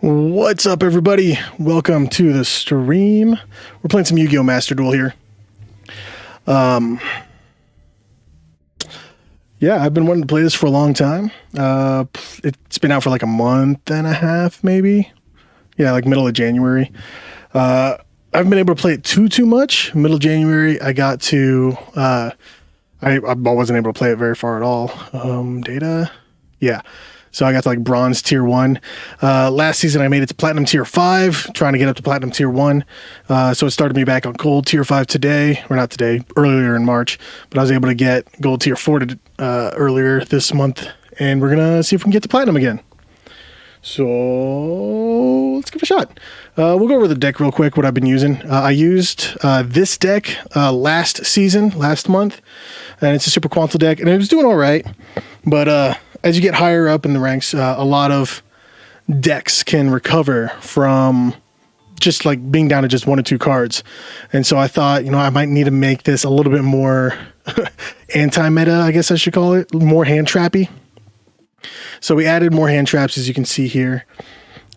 What's up, everybody? Welcome to the stream. We're playing some Yu-Gi-Oh! Master Duel here. Yeah, I've been wanting to play this for a long time. It's been out for like a month and a half, maybe. Yeah, like middle of January. I haven't been able to play it too much. Middle of January, I got to... I wasn't able to play it very far at all. Data? Yeah. So I got to like bronze tier 1. Last season I made it to platinum tier 5, trying to get up to platinum tier 1. So it started me back on gold tier 5 today, or not today, earlier in March. But I was able to get gold tier 4 earlier this month, and we're going to see if we can get to platinum again. So let's give it a shot. We'll go over the deck real quick, what I've been using. I used this deck last month, and it's a super quantal deck, and it was doing all right. But as you get higher up in the ranks, a lot of decks can recover from just like being down to just 1 or 2 cards. And so I thought, I might need to make this a little bit more anti-meta, I guess I should call it, more hand trappy. So we added more hand traps, as you can see here.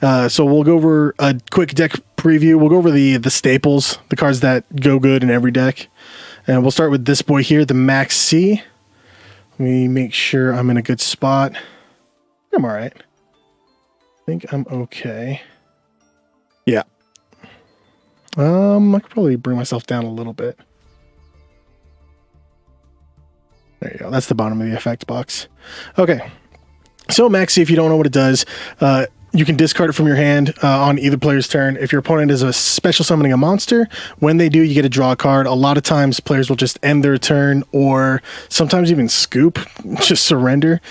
So we'll go over a quick deck preview. We'll go over the staples, the cards that go good in every deck. And we'll start with this boy here, the Max C. Let me make sure I'm in a good spot. I'm all right. I think I'm okay. Yeah. I could probably bring myself down a little bit. There you go. That's the bottom of the effect box. Okay. So Maxi, if you don't know what it does, you can discard it from your hand on either player's turn. If your opponent is a special summoning a monster, when they do, you get to draw a card. A lot of times players will just end their turn or sometimes even scoop, just surrender,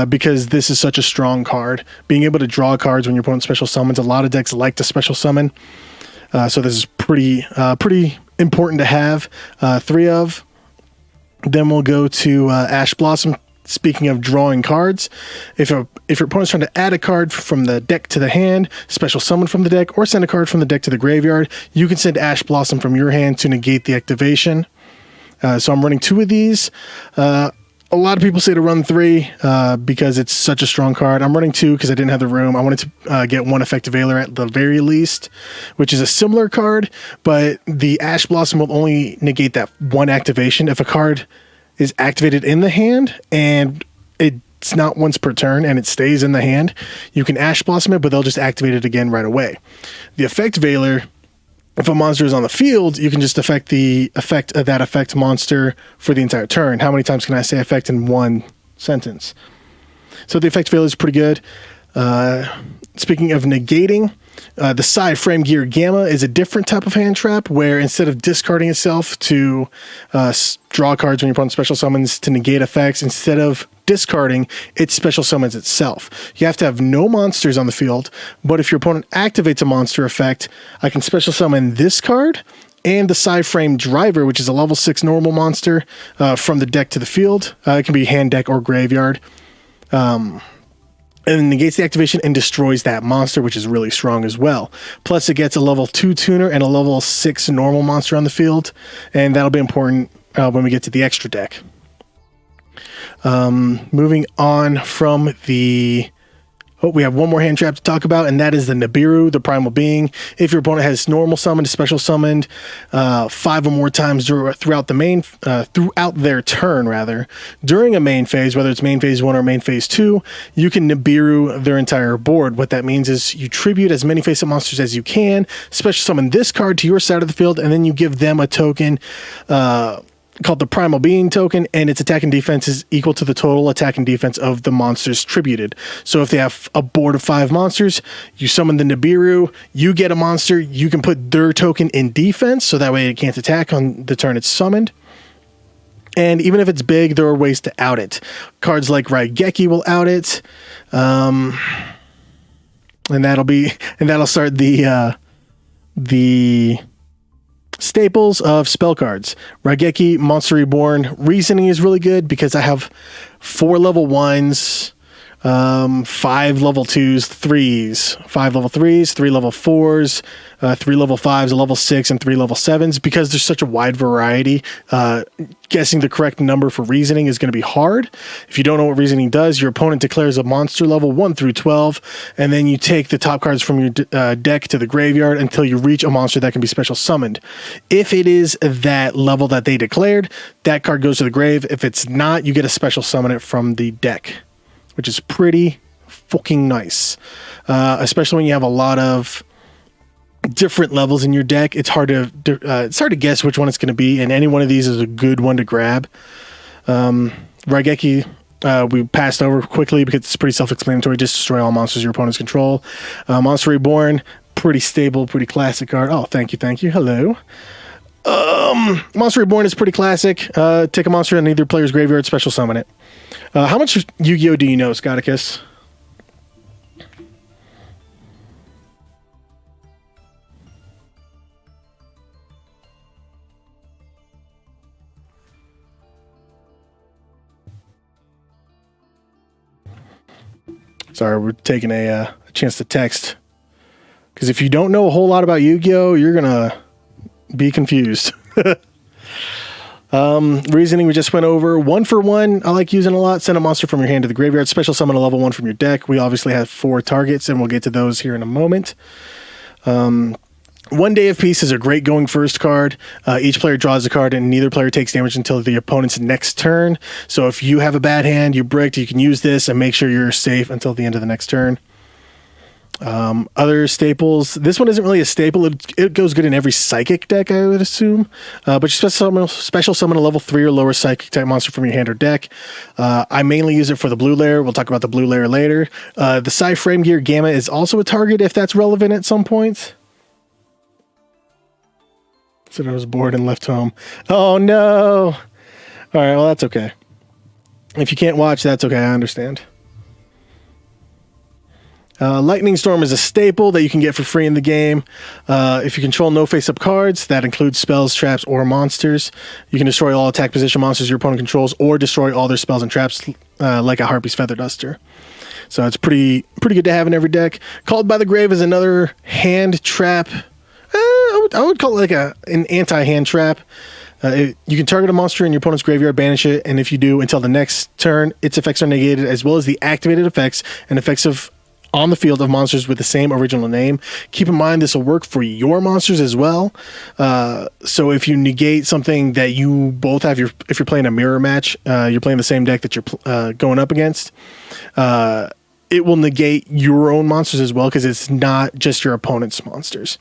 because this is such a strong card. Being able to draw cards when your opponent special summons, a lot of decks like to special summon. So this is pretty important to have 3 of. Then we'll go to Ash Blossom. Speaking of drawing cards, if your opponent's trying to add a card from the deck to the hand, special summon from the deck, or send a card from the deck to the graveyard, you can send Ash Blossom from your hand to negate the activation. So I'm running 2 of these. A lot of people say to run 3 because it's such a strong card. I'm running 2 because I didn't have the room. I wanted to get 1 Effective Veiler at the very least, which is a similar card, but the Ash Blossom will only negate that 1 activation. If a card is activated in the hand and it's not once per turn and it stays in the hand, you can Ash Blossom it, but they'll just activate it again right away. The Effect Veiler, if a monster is on the field, you can just affect the effect of that effect monster for the entire turn. How many times can I say effect in one sentence? So the Effect Veiler is pretty good. Speaking of negating, the Side Frame Gear Gamma is a different type of hand trap where instead of discarding itself to draw cards when your opponent special summons to negate effects, instead of discarding, it special summons itself. You have to have no monsters on the field, but if your opponent activates a monster effect, I can special summon this card and the Side Frame Driver, which is a level 6 normal monster, from the deck to the field. It can be hand, deck, or graveyard. And negates the activation and destroys that monster, which is really strong as well. Plus, it gets a level 2 tuner and a level 6 normal monster on the field, and that'll be important when we get to the extra deck. Moving on from the... Oh, we have one more hand trap to talk about, and that is the Nibiru, the Primal Being. If your opponent has normal summoned, special summoned 5 or more times throughout their turn, rather, during a main phase, whether it's main phase 1 or main phase 2, you can Nibiru their entire board. What that means is you tribute as many face-up monsters as you can, special summon this card to your side of the field, and then you give them a token called the Primal Being token, and its attack and defense is equal to the total attack and defense of the monsters tributed. So if they have a board of 5 monsters, you summon the Nibiru, you get a monster, you can put their token in defense, so that way it can't attack on the turn it's summoned. And even if it's big, there are ways to out it. Cards like Raigeki will out it, and that'll start the staples of spell cards. Raigeki, Monster Reborn. Reasoning is really good because I have 4 level 1s, 5 level 2s, 3s, 5 level 3s, 3 level 4s, 3 level 5s, a level 6, and 3 level 7s. Because there's such a wide variety, guessing the correct number for reasoning is going to be hard. If you don't know what reasoning does, your opponent declares a monster level 1 through 12, and then you take the top cards from your deck to the graveyard until you reach a monster that can be special summoned. If it is that level that they declared, that card goes to the grave. If it's not, you get a special summon it from the deck, which is pretty fucking nice. Especially when you have a lot of different levels in your deck. It's hard to guess which one it's going to be, and any one of these is a good one to grab. Raigeki, we passed over quickly because it's pretty self-explanatory. Just destroy all monsters your opponents control. Monster Reborn, pretty stable, pretty classic card. Oh, thank you. Hello. Monster Reborn is pretty classic. Take a monster in either player's graveyard, special summon it. How much Yu-Gi-Oh do you know, Scotticus? Sorry, we're taking a chance to text. Because if you don't know a whole lot about Yu-Gi-Oh, you're going to be confused. Reasoning we just went over. 1 for 1, I like using a lot. Send a monster from your hand to the graveyard. Special summon a level 1 from your deck. We obviously have 4 targets, and we'll get to those here in a moment. 1 Day of Peace is a great going first card. Each player draws a card, and neither player takes damage until the opponent's next turn. So if you have a bad hand, you bricked, you can use this and make sure you're safe until the end of the next turn. Other staples. This one isn't really a staple. It goes good in every psychic deck, I would assume. But you special summon a level 3 or lower psychic type monster from your hand or deck. I mainly use it for the blue layer. We'll talk about the blue layer later. The Psy Frame Gear Gamma is also a target if that's relevant at some point. Said I was bored and left home. Oh no! All right, well that's okay. If you can't watch, that's okay. I understand. Lightning Storm is a staple that you can get for free in the game. If you control no face-up cards, that includes spells, traps, or monsters. You can destroy all attack position monsters your opponent controls, or destroy all their spells and traps, like a Harpy's Feather Duster. So it's pretty good to have in every deck. Called by the Grave is another hand trap. I would call it like an anti-hand trap. You can target a monster in your opponent's graveyard, banish it, and if you do, until the next turn, its effects are negated, as well as the activated effects and effects on the field of monsters with the same original name. Keep in mind, this will work for your monsters as well. So if you negate something that you both have, if you're playing a mirror match, you're playing the same deck that you're going up against, it will negate your own monsters as well, because it's not just your opponent's monsters.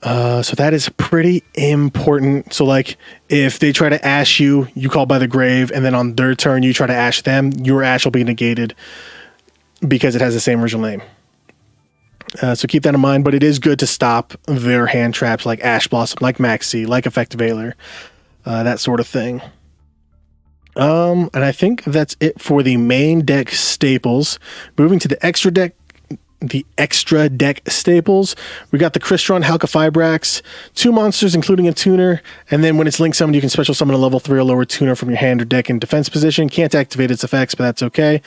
So that is pretty important. So like if they try to ash you, you call by the Grave, and then on their turn you try to ash them, your ash will be negated because it has the same original name. So keep that in mind, but it is good to stop their hand traps like Ash Blossom, like Maxi, like Effect Veiler, that sort of thing. And I think that's it for the main deck staples. Moving to the extra deck staples, we got the Crystron Halqifibrax, 2 monsters including a tuner, and then when it's link summoned, you can special summon a level 3 or lower tuner from your hand or deck in defense position. Can't activate its effects, but that's okay.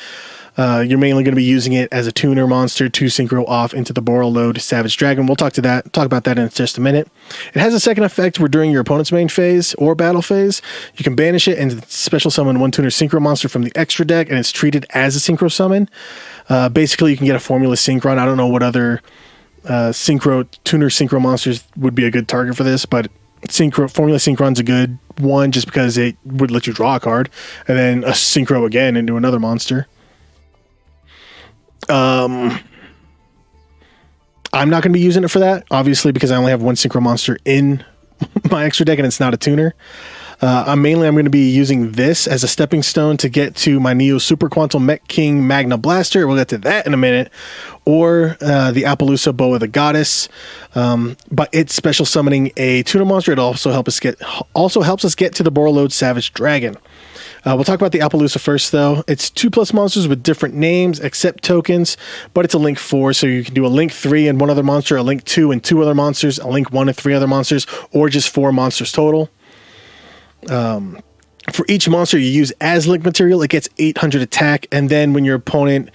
You're mainly going to be using it as a tuner monster to synchro off into the Borreload Savage Dragon. We'll talk about that in just a minute. It has a second effect where during your opponent's main phase or battle phase, you can banish it and special summon 1 tuner synchro monster from the extra deck, and it's treated as a synchro summon. Basically, you can get a Formula Synchron. I don't know what other tuner synchro monsters would be a good target for this, but Formula Synchron's a good one just because it would let you draw a card, and then a synchro again into another monster. I'm not going to be using it for that, obviously, because I only have 1 synchro monster in my extra deck and it's not a tuner. I'm going to be using this as a stepping stone to get to my Neo Super Quantum Mech King Magna Blaster. We'll get to that in a minute. Or the Appaloosa Bow of the Goddess. But it's special summoning a tuner monster. It also helps us get to the Borreload Savage Dragon. We'll talk about the Appaloosa first, though. It's 2+ monsters with different names, except tokens, but it's a link 4, so you can do a link 3 and 1 other monster, a link 2 and 2 other monsters, a link 1 and 3 other monsters, or just 4 monsters total. For each monster you use as link material, it gets 800 attack, and then when your opponent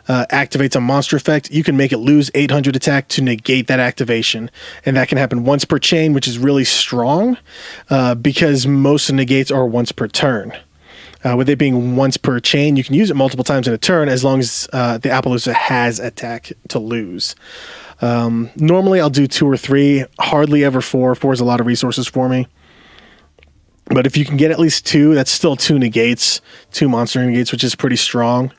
activates a monster effect, you can make it lose 800 attack to negate that activation, and that can happen once per chain, which is really strong because most negates are once per turn. With it being once per chain, you can use it multiple times in a turn as long as the Appaloosa has attack to lose. Normally I'll do 2 or 3, hardly ever 4. 4 is a lot of resources for me. But if you can get at least 2, that's still 2 negates, 2 monster negates, which is pretty strong.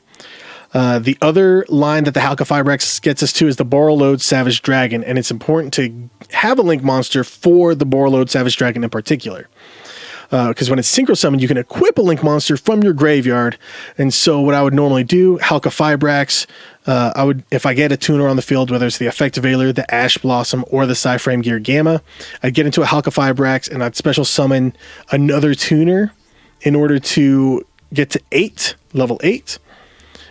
The other line that the Halqifibrax gets us to is the Borreload Savage Dragon, and it's important to have a link monster for the Borreload Savage Dragon in particular. Because when it's synchro summoned, you can equip a link monster from your graveyard. And so what I would normally do, Halqifibrax, if I get a tuner on the field, whether it's the Effective Veiler, the Ash Blossom, or the Psyframe Gear Gamma, I'd get into a Halqifibrax and I'd special summon another tuner in order to get to 8, level 8,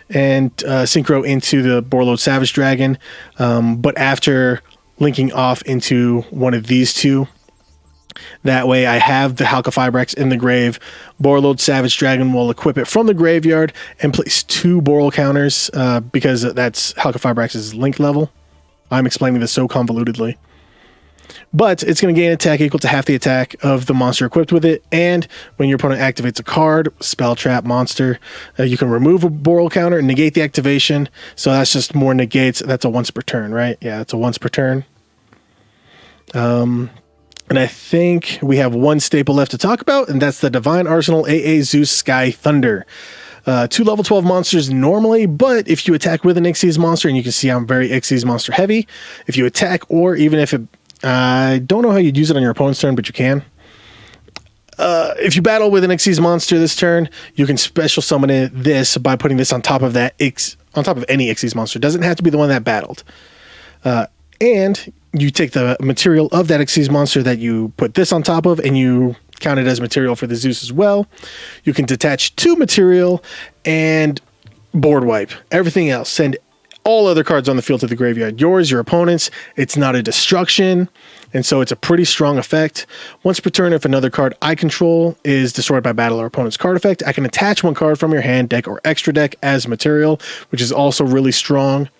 and synchro into the Borreload Savage Dragon. But after linking off into one of these two, that way I have the Halqifibrax in the grave. Borreload Savage Dragon will equip it from the graveyard and place 2 Boral counters because that's Halqifibrax's link level. I'm explaining this so convolutedly. But it's going to gain attack equal to half the attack of the monster equipped with it. And when your opponent activates a card, spell, trap, monster, you can remove a Boral counter and negate the activation. So that's just more negates. That's a once per turn, right? Yeah, it's a once per turn. And I think we have one staple left to talk about, and that's the Divine Arsenal AA Zeus Sky Thunder. 2 level 12 monsters normally, but if you attack with an Xyz monster, and you can see I'm very Xyz monster heavy, if you attack, or even if it, I don't know how you'd use it on your opponent's turn, but you can. If you battle with an Xyz monster this turn, you can special summon this by putting this on top of that on top of any Xyz monster. It doesn't have to be the one that battled. And you take the material of that Xyz monster that you put this on top of, and you count it as material for the Zeus as well. You can detach 2 material and board wipe everything else. Send all other cards on the field to the graveyard. Yours, your opponent's. It's not a destruction, and so it's a pretty strong effect. Once per turn, if another card I control is destroyed by battle or opponent's card effect, I can attach 1 card from your hand, deck, or extra deck as material, which is also really strong.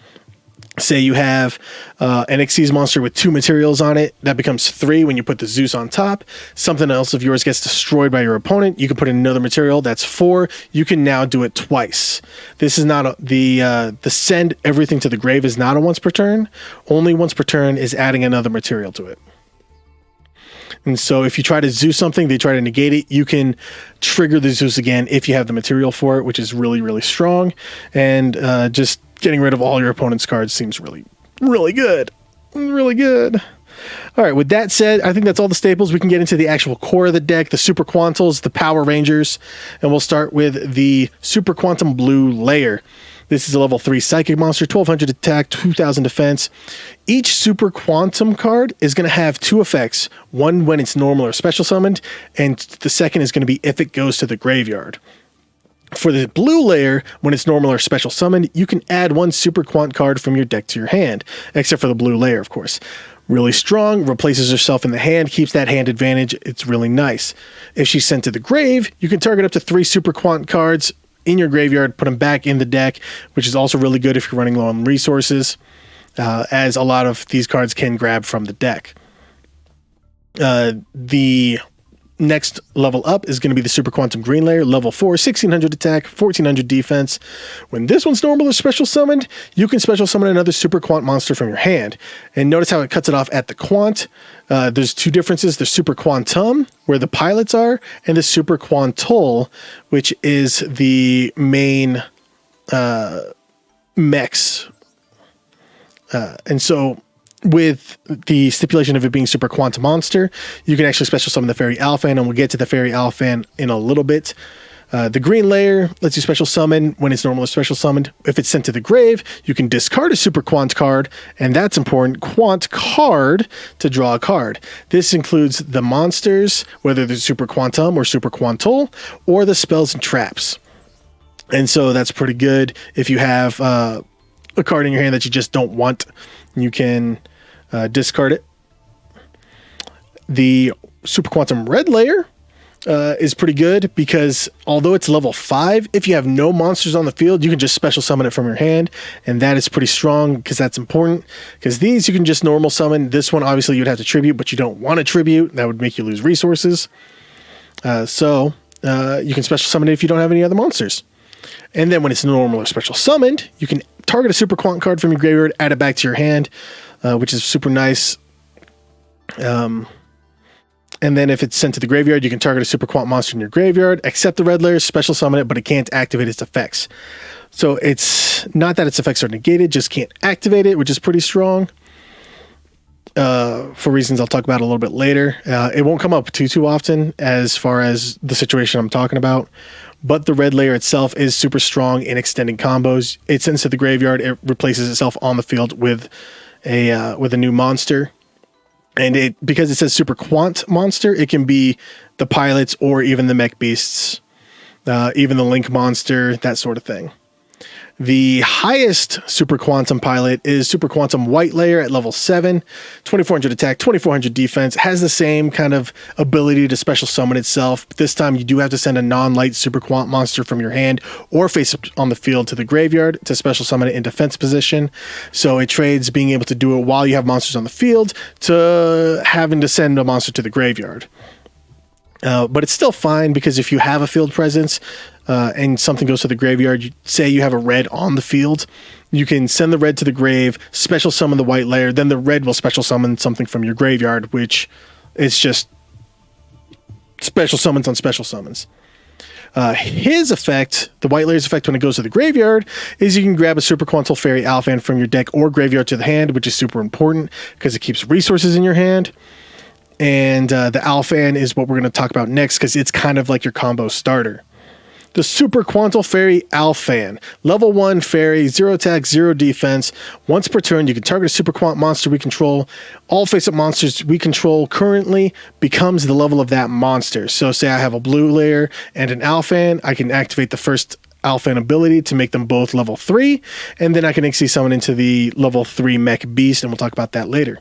Say you have an Xyz monster with 2 materials on it, that becomes 3 when you put the Zeus on top. Something else of yours gets destroyed by your opponent, you can put in another material, that's 4. You can now do it twice. This is not the send everything to the grave is not a once per turn. Only once per turn is adding another material to it. And so if you try to Zeus something, they try to negate it, you can trigger the Zeus again if you have the material for it, which is really, really strong. And just getting rid of all your opponent's cards seems really, really good. Really good. All right, with that said, I think that's all the staples. We can get into the actual core of the deck, the Super Quantals, the Power Rangers, and we'll start with the Super Quantum Blue Layer. This is a level 3 Psychic monster, 1200 attack, 2000 defense. Each Super Quantum card is going to have 2 effects. One when it's normal or special summoned, and the second is going to be if it goes to the graveyard. For the blue layer, when it's normal or special summoned, you can add 1 Super Quant card from your deck to your hand, except for the blue layer, of course. Really strong, replaces herself in the hand, keeps that hand advantage. It's really nice. If she's sent to the grave, you can target up to 3 Super Quant cards in your graveyard, put them back in the deck, which is also really good if you're running low on resources, as a lot of these cards can grab from the deck. The next level up is going to be the Super Quantum Green Layer, level 4, 1600 attack, 1400 defense. When this one's normal or special summoned, you can special summon another Super Quant monster from your hand. And notice how it cuts it off at the Quant. There's 2 differences. The Super Quantum, where the pilots are, and the Super Quantul, which is the main mechs. And so with the stipulation of it being Super Quantum Monster, you can actually special summon the Fairy Alphan, and we'll get to the Fairy Alphan in a little bit. The green layer lets you special summon when it's normal or special summoned. If it's sent to the grave, you can discard a Super Quant card, and that's important, Quant card, to draw a card. This includes the monsters, whether they're Super Quantum or Super Quantul, or the spells and traps. And so that's pretty good. If you have a card in your hand that you just don't want, you can discard it. The Super Quantum Red Layer is pretty good because although it's level 5, if you have no monsters on the field, you can just special summon it from your hand, and that is pretty strong because that's important. Because these you can just normal summon. This one obviously you'd have to tribute, but you don't want to tribute. That would make you lose resources. So you can special summon it if you don't have any other monsters. And then when it's normal or special summoned, you can target a super quant card from your graveyard, add it back to your hand, which is super nice. And then if it's sent to the graveyard, you can target a super quant monster in your graveyard, accept the red layer, special summon it, but it can't activate its effects. So it's not that its effects are negated, just can't activate it, which is pretty strong. For reasons I'll talk about a little bit later. It won't come up too often as far as the situation I'm talking about, but the red layer itself is super strong in extending combos. It sends to the graveyard, it replaces itself on the field with a new monster. And because it says super quant monster, it can be the pilots or even the mech beasts, even the link monster, that sort of thing. The highest super quantum pilot is super quantum white layer at level 7, 2400 attack, 2400 defense, has the same kind of ability to special summon itself. But this time you do have to send a non-light super quant monster from your hand or face it on the field to the graveyard to special summon it in defense position. So it trades being able to do it while you have monsters on the field to having to send a monster to the graveyard. But it's still fine because if you have a field presence and something goes to the graveyard, say you have a red on the field, you can send the red to the grave, special summon the white layer, then the red will special summon something from your graveyard, which is just special summons on special summons. His effect, the white layer's effect when it goes to the graveyard, is you can grab a Super Quantal Fairy Alphan from your deck or graveyard to the hand, which is super important because it keeps resources in your hand. And the Alphan is what we're going to talk about next because it's kind of like your combo starter. The Super Quantal Fairy Alphan. Level 1 Fairy, 0 attack, 0 defense. Once per turn, you can target a Super Quant monster we control. All face-up monsters we control currently becomes the level of that monster. So say I have a blue layer and an Alphan, I can activate the first Alphan ability to make them both level 3, and then I can XC summon into the level 3 Mech Beast, and we'll talk about that later.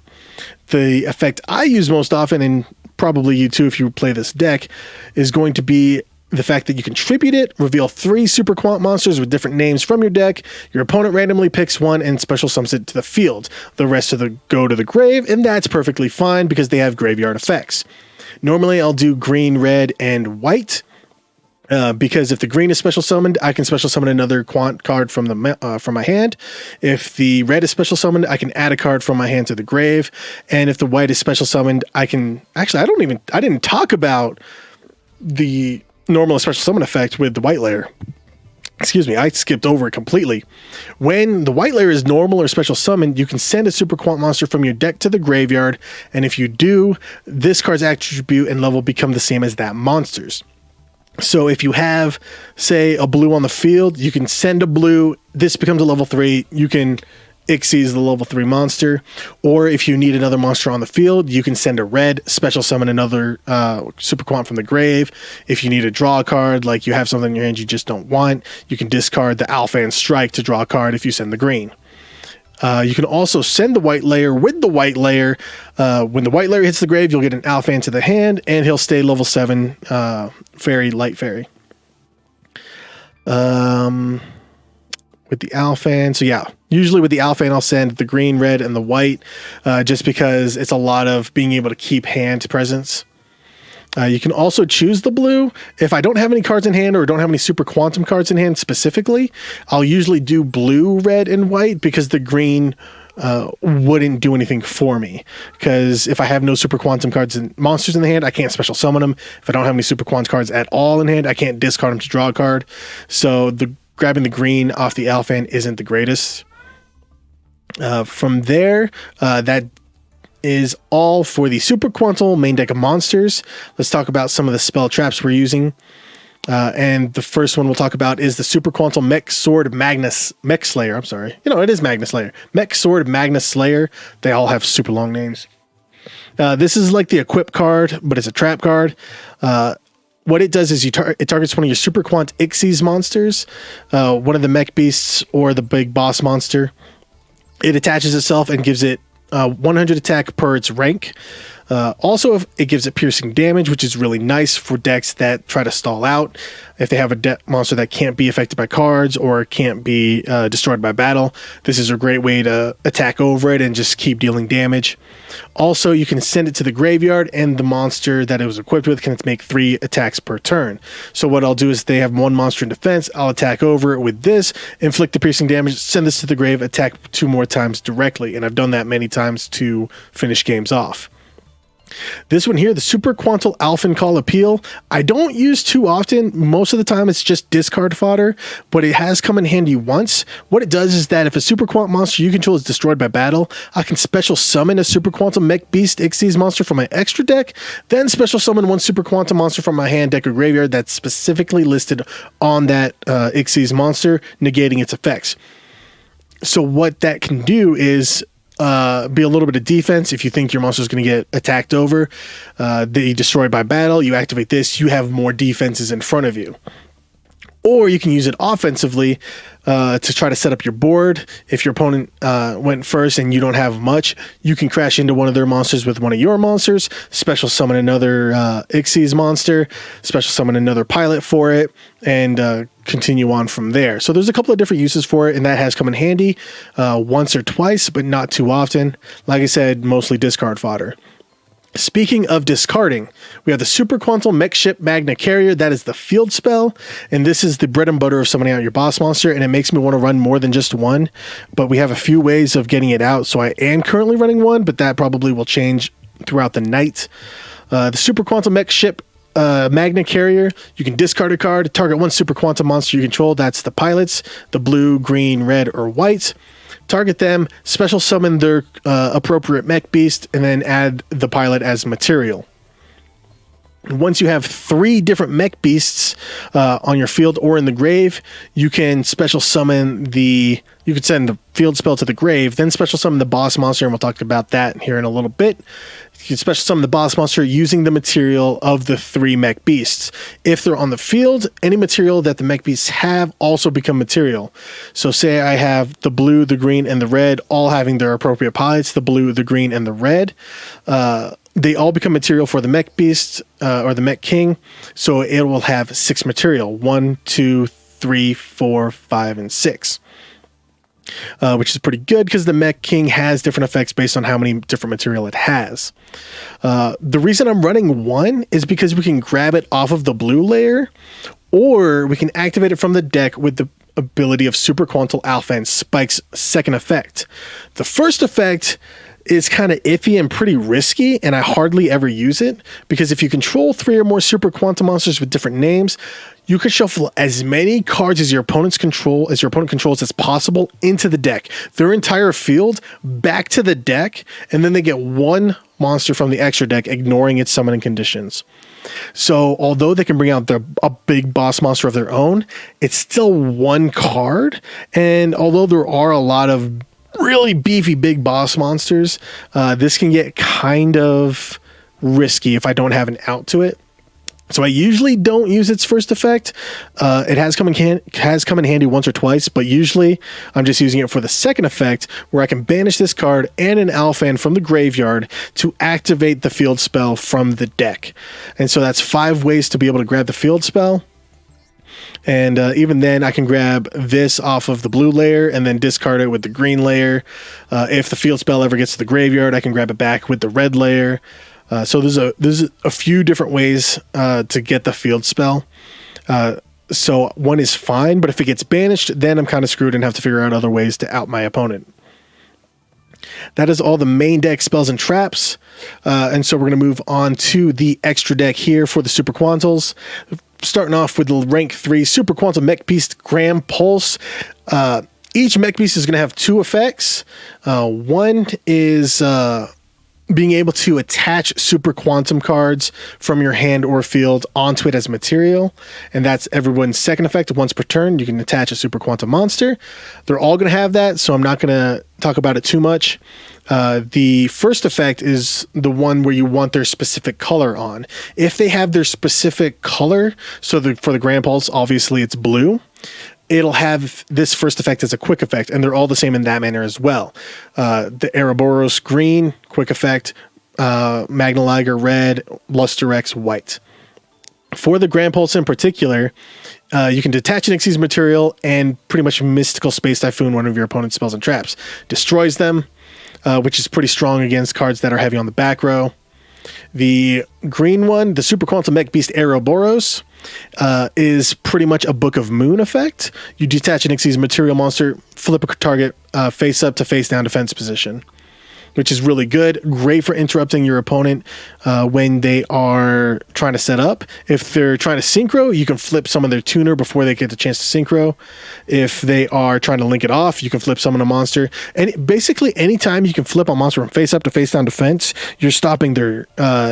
The effect I use most often, and probably you too if you play this deck, is going to be the fact that you can tribute it, reveal 3 Super Quant monsters with different names from your deck. Your opponent randomly picks one and special summons it to the field. The rest of the go to the grave, and that's perfectly fine because they have graveyard effects. Normally I'll do green, red, and white. Because if the green is special summoned, I can special summon another quant card from my hand. If the red is special summoned, I can add a card from my hand to the grave. And if the white is special summoned, I can actually I didn't talk about the normal special summon effect with the white layer. Excuse me, I skipped over it completely. When the white layer is normal or special summoned, you can send a super quant monster from your deck to the graveyard, and if you do, this card's attribute and level become the same as that monster's. So if you have, say, a blue on the field, you can send a blue, this becomes a level 3, you can Xyz the level 3 monster, or if you need another monster on the field, you can send a red, special summon another super quant from the grave. If you need to draw a card, like you have something in your hand you just don't want, you can discard the Alphan Strike to draw a card if you send the green. You can also send the white layer with the white layer. When the white layer hits the grave, you'll get an Alphan to the hand, and he'll stay level 7 fairy, light fairy. With the Alphan, so yeah, usually with the Alphan, I'll send the green, red, and the white, just because it's a lot of being able to keep hand presence. You can also choose the blue. If I don't have any cards in hand or don't have any super quantum cards in hand specifically, I'll usually do blue, red, and white because the green wouldn't do anything for me. Because if I have no super quantum cards and monsters in the hand, I can't special summon them. If I don't have any super quantum cards at all in hand, I can't discard them to draw a card. So grabbing the green off the Alphan isn't the greatest. From there, that is all for the Super Quantal main deck of monsters. Let's talk about some of the spell traps we're using. And the first one we'll talk about is the Super Quantal Mech Sword Mech Slayer. I'm sorry. It is Magnus Slayer. Mech Sword Magnus Slayer. They all have super long names. This is like the equip card, but it's a trap card. What it does is it targets one of your Super Quant Xyz monsters, one of the mech beasts or the big boss monster. It attaches itself and gives it 100 attack per its rank. Also, if it gives it piercing damage, which is really nice for decks that try to stall out. If they have a monster that can't be affected by cards or can't be destroyed by battle, this is a great way to attack over it and just keep dealing damage. Also, you can send it to the graveyard, and the monster that it was equipped with can make 3 attacks per turn. So what I'll do is they have 1 monster in defense, I'll attack over it with this, inflict the piercing damage, send this to the grave, attack 2 more times directly, and I've done that many times to finish games off. This one here, the Super Quantal Alphen Call Appeal, I don't use too often. Most of the time it's just discard fodder, but it has come in handy once. What it does is that if a Super Quant monster you control is destroyed by battle, I can special summon a Super Quantum Mech Beast Xyz monster from my extra deck, then special summon 1 Super Quantum monster from my hand, deck, or graveyard that's specifically listed on that Xyz monster, negating its effects. So what that can do is be a little bit of defense. If you think your monster is going to get attacked over, they destroyed by battle, you activate this, you have more defenses in front of you. Or you can use it offensively to try to set up your board. If your opponent went first and you don't have much, you can crash into one of their monsters with one of your monsters, special summon another Xyz monster, special summon another pilot for it, and continue on from there. So there's a couple of different uses for it, and that has come in handy once or twice, but not too often. Like I said, mostly discard fodder. Speaking of discarding, we have the Super Quantal Mech Ship Magna Carrier. That is the field spell, and this is the bread and butter of summoning out your boss monster, and it makes me want to run more than just one, but we have a few ways of getting it out, so I am currently running one, but that probably will change throughout the night. The Super Quantal Mech Ship Magna Carrier, you can discard a card, target 1 Super Quantum monster you control. That's the pilots, the blue, green, red, or white. Target them, special summon their appropriate mech beast, and then add the pilot as material. Once you have 3 different mech beasts on your field or in the grave, you can special summon you could send the field spell to the grave, then special summon the boss monster, and we'll talk about that here in a little bit. You can special summon the boss monster using the material of the 3 mech beasts. If they're on the field, any material that the mech beasts have also become material. So say I have the blue, the green, and the red all having their appropriate pilots, the blue, the green, and the red. They all become material for the mech beast or the mech king. So it will have 6 material, 1, 2, 3, 4, 5, and 6. Which is pretty good because the Mech King has different effects based on how many different material it has. The reason I'm running 1 is because we can grab it off of the blue layer, or we can activate it from the deck with the ability of Super Quantal Alpha and Spike's second effect. The first effect is kind of iffy and pretty risky, and I hardly ever use it, because if you control 3 or more Super Quantum monsters with different names, you can shuffle as many cards as your opponent controls as possible into the deck, their entire field back to the deck, and then they get 1 monster from the extra deck, ignoring its summoning conditions. So although they can bring out a big boss monster of their own, it's still 1 card, and although there are a lot of really beefy big boss monsters, this can get kind of risky if I don't have an out to it. So I usually don't use its first effect. It has come in handy once or twice, but usually I'm just using it for the second effect, where I can banish this card and an Alphan from the graveyard to activate the field spell from the deck. And so that's 5 ways to be able to grab the field spell. And even then, I can grab this off of the blue layer and then discard it with the green layer. If the field spell ever gets to the graveyard, I can grab it back with the red layer. So there's a few different ways to get the field spell. So 1 is fine, but if it gets banished, then I'm kind of screwed and have to figure out other ways to out my opponent. That is all the main deck spells and traps. And so we're going to move on to the extra deck here for the Super Quantals. Starting off with the rank 3 Super Quantum Mech Beast Gram Pulse. Each mech beast is going to have 2 effects. One is being able to attach super quantum cards from your hand or field onto it as material, and that's everyone's second effect. Once per turn, you can attach a super quantum monster. They're all going to have that, so I'm not going to talk about it too much. The first effect is the one where you want their specific color on. If they have their specific color, so for the Grand Pulse, obviously it's blue, it'll have this first effect as a quick effect, and they're all the same in that manner as well. The Ouroboros green, quick effect. Magna Liger red, Luster X white. For the Grand Pulse in particular, you can detach an Xyz material and pretty much Mystical Space Typhoon one of your opponent's spells and traps. Destroys them, which is pretty strong against cards that are heavy on the back row. The green one, the Super Quantum Mech Beast Ouroboros, is pretty much a Book of Moon effect. You detach an Xyz material monster, flip a target face up to face down defense position, which is really good. Great for interrupting your opponent when they are trying to set up. If they're trying to synchro, you can flip summon their tuner before they get the chance to synchro. If they are trying to link it off, you can flip summon a monster. And basically, anytime you can flip a monster from face up to face down defense, you're stopping their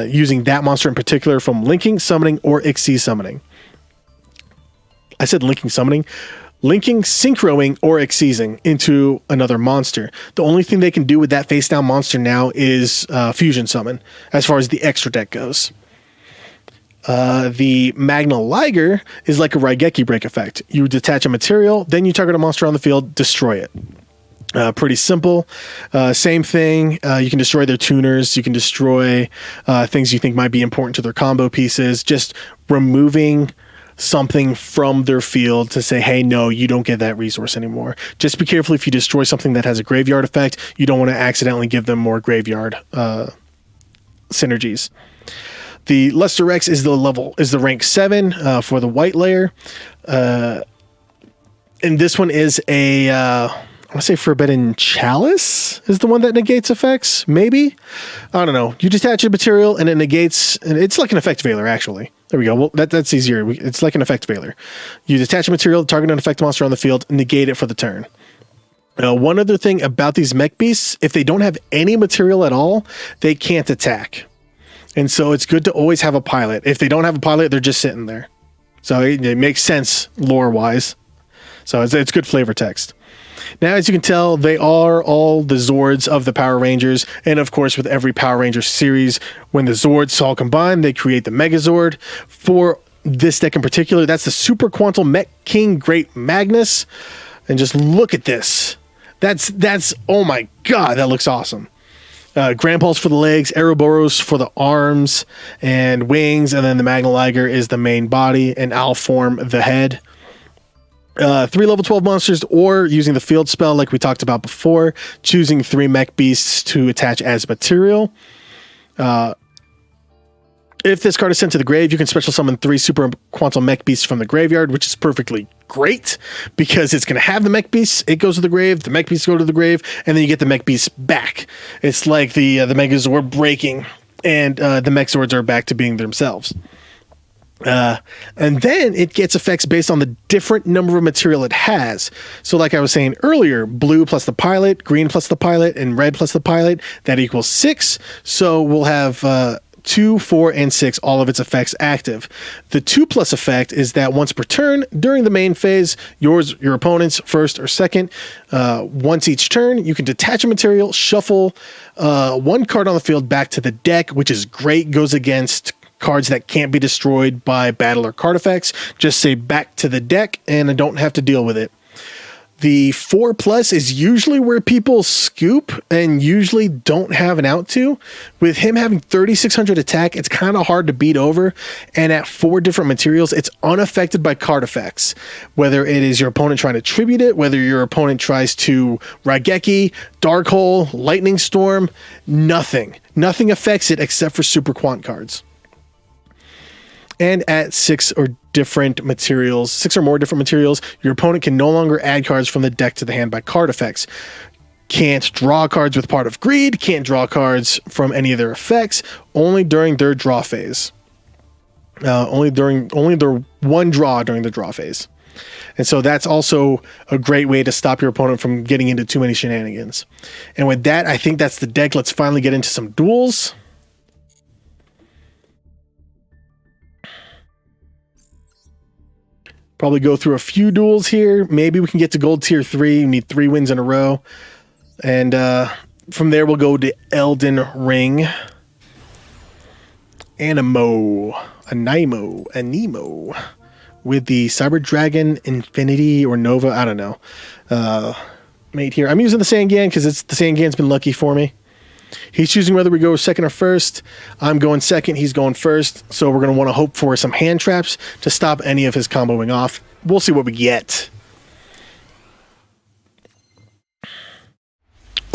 using that monster in particular from linking, summoning, or Xyz summoning. I said linking, summoning. Linking, synchroing, or Xyzing into another monster. The only thing they can do with that face down monster now is fusion summon, as far as the extra deck goes. The Magna Liger is like a Raigeki break effect. You detach a material, then you target a monster on the field, destroy it. Pretty simple. Same thing. You can destroy their tuners. You can destroy things you think might be important to their combo pieces. Just removing something from their field to say, hey, no, you don't get that resource anymore. Just be careful if you destroy something that has a graveyard effect. You don't want to accidentally give them more graveyard synergies. The Luster X is the rank 7 for the white layer. And this one is a I want to say Forbidden Chalice is the one that negates effects, maybe? I don't know. You detach a material and it negates, and it's like an effect veiler, actually. There we go. Well, that's easier. It's like an effect veiler. You detach a material, target an effect monster on the field, negate it for the turn. One other thing about these mech beasts, if they don't have any material at all, they can't attack. And so it's good to always have a pilot. If they don't have a pilot, they're just sitting there. So it makes sense lore-wise. So it's good flavor text. Now, as you can tell, they are all the Zords of the Power Rangers. And of course, with every Power Ranger series, when the Zords all combine, they create the Megazord. For this deck in particular, that's the Super Quantum Mech King Great Magnus. And just look at this. That's oh my God, that looks awesome. Grand Pulse for the legs, Ouroboros for the arms and wings, and then the Magna Liger is the main body, and I'll form the head. 3 level 12 monsters, or using the field spell like we talked about before, choosing 3 mech beasts to attach as material. If this card is sent to the grave, you can special summon 3 Super Quantum Mech Beasts from the graveyard, which is perfectly great because it's going to have the mech beasts. It goes to the grave, the mech beasts go to the grave, and then you get the mech beasts back. It's like the Megazord breaking, and the mech Zords are back to being themselves. And then it gets effects based on the different number of material it has. So like I was saying earlier, blue plus the pilot, green plus the pilot, and red plus the pilot, that equals 6. So we'll have 2, 4, and 6, all of its effects active. The 2+ effect is that once per turn, during the main phase, your opponent's first or second, once each turn, you can detach a material, shuffle 1 card on the field back to the deck, which is great, goes against cards that can't be destroyed by battle or card effects. Just say back to the deck and I don't have to deal with it. The 4+ is usually where people scoop and usually don't have an out to. With him having 3,600 attack, it's kind of hard to beat over. And at 4 different materials, it's unaffected by card effects. Whether it is your opponent trying to tribute it, whether your opponent tries to Raigeki, Dark Hole, Lightning Storm, nothing. Nothing affects it except for Super Quant cards. And at 6 or more different materials, your opponent can no longer add cards from the deck to the hand by card effects. Can't draw cards with Part of Greed, can't draw cards from any of their effects, only during their draw phase. Only their 1 draw during the draw phase. And so that's also a great way to stop your opponent from getting into too many shenanigans. And with that, I think that's the deck. Let's finally get into some duels. Probably go through a few duels here. Maybe we can get to gold tier 3. We need 3 wins in a row. And from there, we'll go to Elden Ring. Animo. With the Cyber Dragon Infinity or Nova. I don't know. Made here. I'm using the Sangan because the Sangan's been lucky for me. He's choosing whether we go second or first. I'm going second. He's going first. So we're going to want to hope for some hand traps to stop any of his comboing off. We'll see what we get.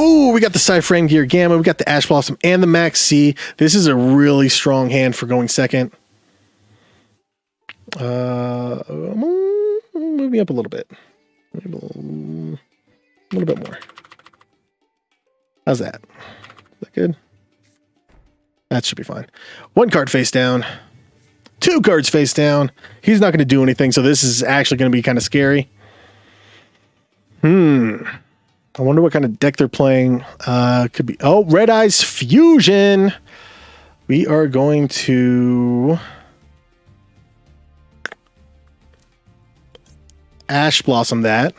Ooh, we got the Cypher Gear Gamma. We got the Ash Blossom and the Max C. This is a really strong hand for going second. Move me up a little bit. Maybe a little bit more. How's that? Is that good? That should be fine. 1 card face down. 2 cards face down. He's not going to do anything, so this is actually going to be kind of scary. I wonder what kind of deck they're playing. Could be... Oh, Red Eyes Fusion. We are going to... Ash Blossom that.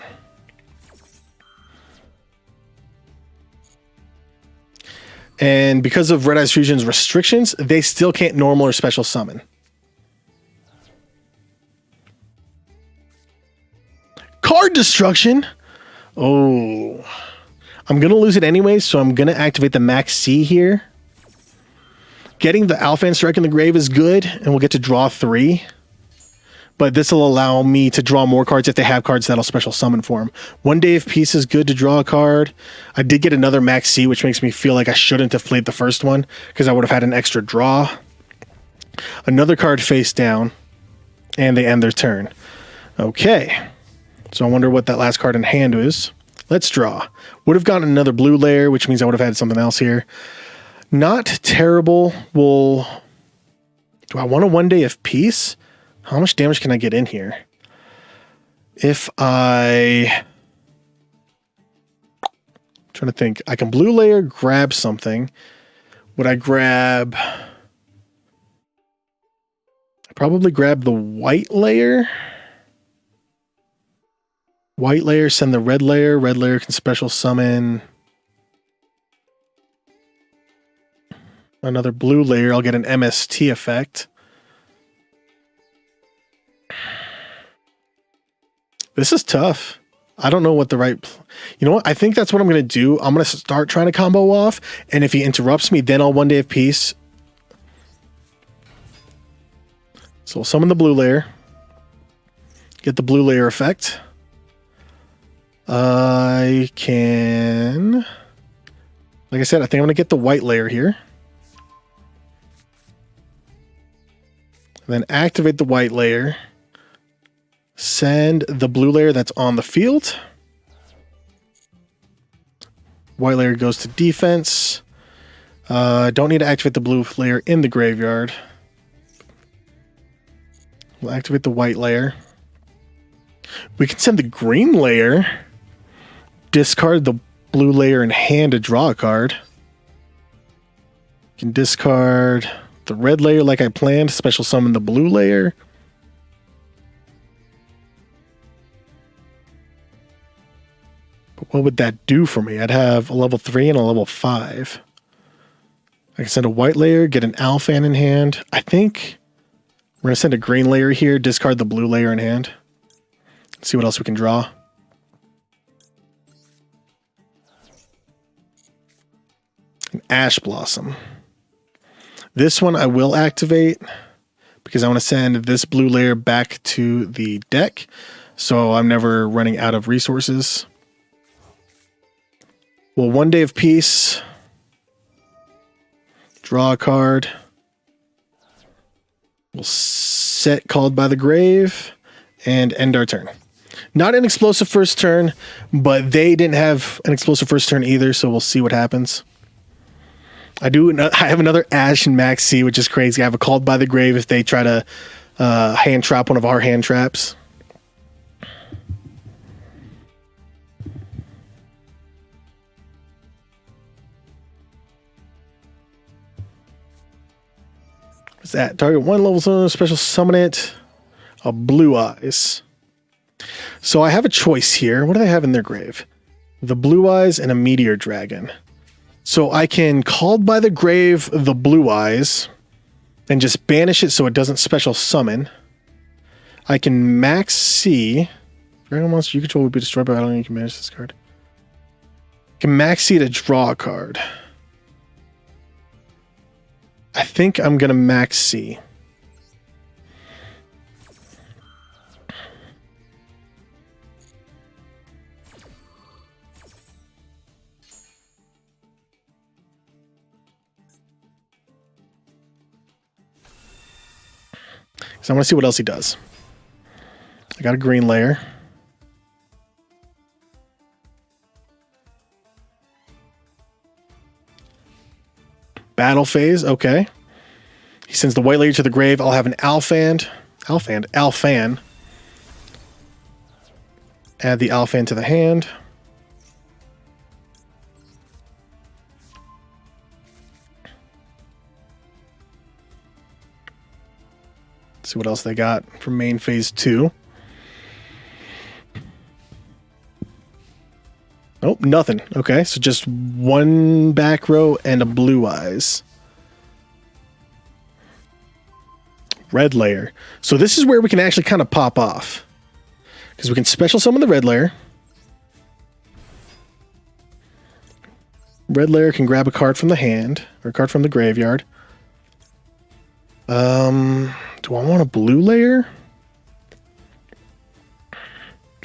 And because of Red Eyes Fusion's restrictions, they still can't normal or special summon. Card destruction. Oh, I'm going to lose it anyway, so I'm going to activate the Max C here. Getting the Alphan Strike in the grave is good, and we'll get to draw 3. But this will allow me to draw more cards if they have cards that'll special summon for them. 1 Day of Peace is good to draw a card. I did get another Max C, which makes me feel like I shouldn't have played the first one, because I would have had an extra draw. Another card face down, and they end their turn. Okay. So I wonder what that last card in hand is. Let's draw. Would have gotten another blue layer, which means I would have had something else here. Not terrible. Well, do I want a 1 Day of Peace? How much damage can I get in here? If I'm trying to think. I can blue layer, grab something. Would I grab... I probably grab the white layer. White layer, send the red layer. Red layer can special summon another blue layer. I'll get an MST effect. This is tough. I don't know what the right... You know what? I think that's what I'm going to do. I'm going to start trying to combo off, and if he interrupts me, then I'll 1 Day of Peace. So we'll summon the blue layer. Get the blue layer effect. I can... Like I said, I think I'm going to get the white layer here. And then activate the white layer. Send the blue layer that's on the field. White layer goes to defense. Don't need to activate the blue layer in the graveyard. We'll activate the white layer. We can send the green layer. Discard the blue layer in hand to draw a card. You can discard the red layer like I planned. Special summon the blue layer. What would that do for me? I'd have a level 3 and a level 5. I can send a white layer, get an Alphan in hand. I think we're going to send a green layer here, discard the blue layer in hand. See what else we can draw. An Ash Blossom. This one I will activate because I want to send this blue layer back to the deck, so I'm never running out of resources. Well, 1 Day of Peace. Draw a card. We'll set Called by the Grave and end our turn. Not an explosive first turn, but they didn't have an explosive first turn either, so we'll see what happens. I have another Ash and Max C, which is crazy. I have a Called by the Grave if they try to hand trap one of our hand traps. What's that? Target 1 level summon, special summon it. A Blue Eyes. So I have a choice here. What do they have in their grave? The Blue Eyes and a Meteor Dragon. So I can Called by the Grave the Blue Eyes and just banish it so it doesn't special summon. I can Max C. Dragon monster you control will be destroyed by battling. You can manage this card. I can Max C to draw a card. I think I'm going to max C. So I want to see what else he does. I got a green layer. Battle phase, okay. He sends the white layer to the grave. I'll have an Alfan. Add the Alfan to the hand. See what else they got from main phase 2. Nope, nothing. Okay, so just one back row and a blue eyes. Red layer. So this is where we can actually kind of pop off. Because we can special summon the red layer. Red layer can grab a card from the hand, or a card from the graveyard. Do I want a blue layer?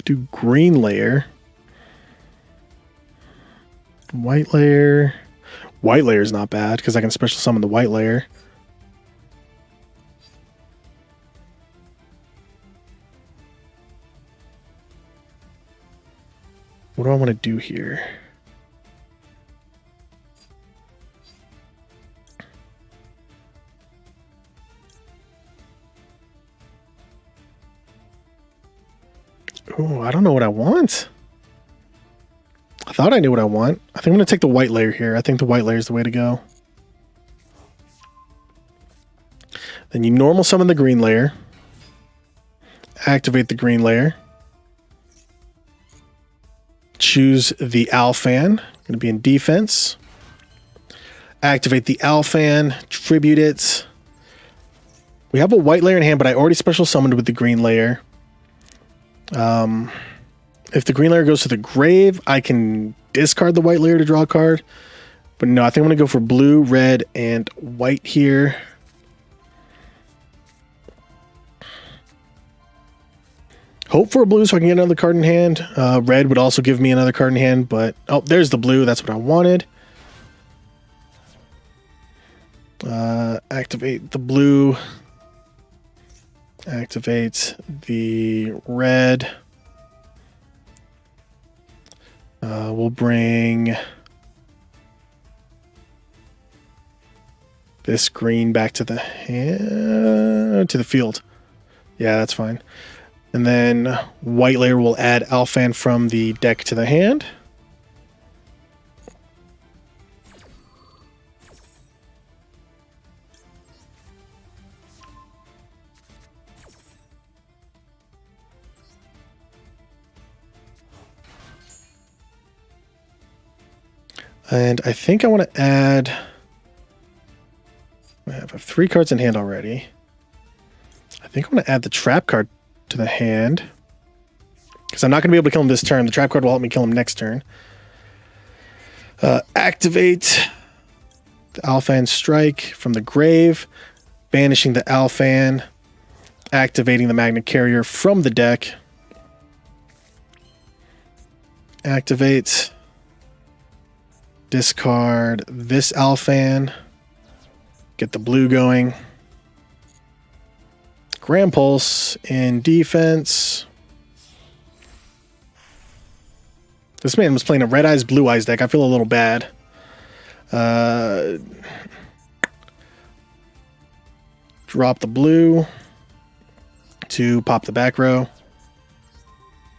Do green layer. White layer. White layer is not bad because I can special summon the white layer. What do I want to do here? Oh, I don't know what I want. I thought I knew what I want. I think I'm going to take the white layer here. I think the white layer is the way to go. Then you normal summon the green layer. Activate the green layer. Choose the Alfan. Going to be in defense. Activate the Alfan. Tribute it. We have a white layer in hand, but I already special summoned with the green layer. If the green layer goes to the grave, I can discard the white layer to draw a card. But no, I think I'm going to go for blue, red, and white here. Hope for a blue so I can get another card in hand. Red would also give me another card in hand, but... Oh, there's the blue. That's what I wanted. Activate the blue. Activate the red. We'll bring this green back to the field. Yeah, that's fine. And then white layer will add Alfan from the deck to the hand. And I think I want to add... I have 3 cards in hand already. I think I'm going to add the trap card to the hand. Because I'm not going to be able to kill him this turn. The trap card will help me kill him next turn. Activate the Alfan Strike from the grave. Banishing the Alfan. Activating the Magnet Carrier from the deck. Activate... Discard this Alfan. Get the blue going. Grand Pulse in defense. This man was playing a Red Eyes, Blue Eyes deck. I feel a little bad. Drop the blue to pop the back row.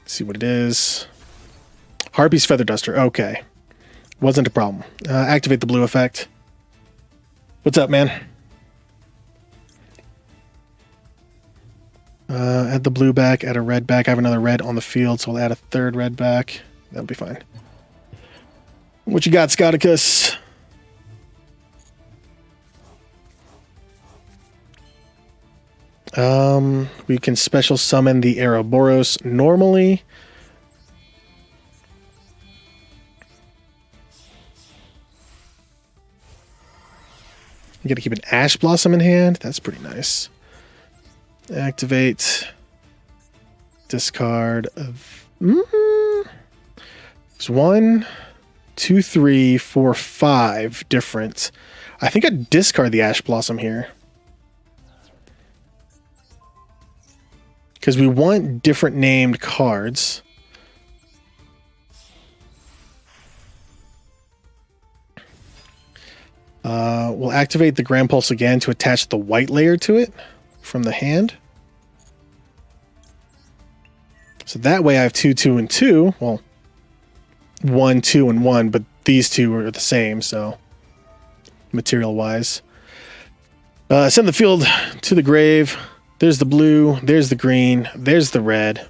Let's see what it is. Harpy's Feather Duster. Okay. Wasn't a problem. Activate the blue effect. What's up, man? Add the blue back, add a red back. I have another red on the field, so I'll add a third red back. That'll be fine. What you got, Scoticus? We can special summon the Ouroboros normally. You got to keep an Ash Blossom in hand. That's pretty nice. Activate. Discard of. There's 1, 2, 3, 4, 5 different. I think I'd discard the Ash Blossom here. Because we want different named cards. We'll activate the Grand Pulse again to attach the white layer to it from the hand. So that way I have 2, 2, and 2. Well, 1, 2, and 1, but these two are the same, so material-wise. Send the field to the grave. There's the blue, there's the green, there's the red.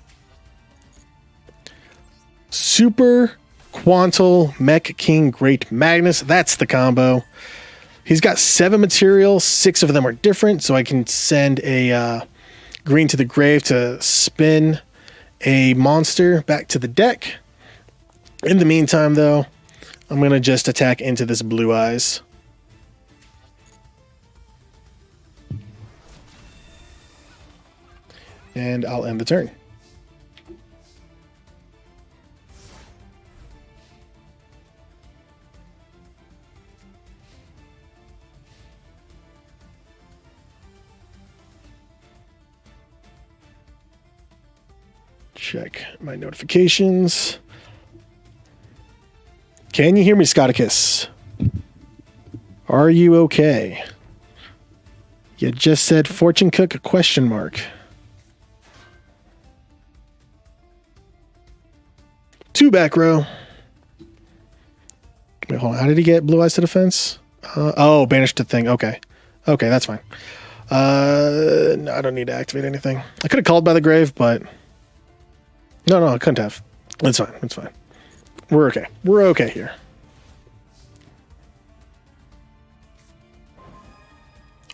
Super Quantal Mech King Great Magnus. That's the combo. He's got 7 materials. 6 of them are different, so I can send a green to the grave to spin a monster back to the deck. In the meantime, though, I'm going to just attack into this Blue Eyes. And I'll end the turn. Check my notifications. Can you hear me, Scotticus? Are you okay? You just said fortune cook a question mark. 2 back row. Wait, hold on. How did he get Blue Eyes to defense? Oh, banished the thing. Okay. Okay, that's fine. No, I don't need to activate anything. I could have called by the grave, but... No, I couldn't have. It's fine. It's fine. We're okay. We're okay here.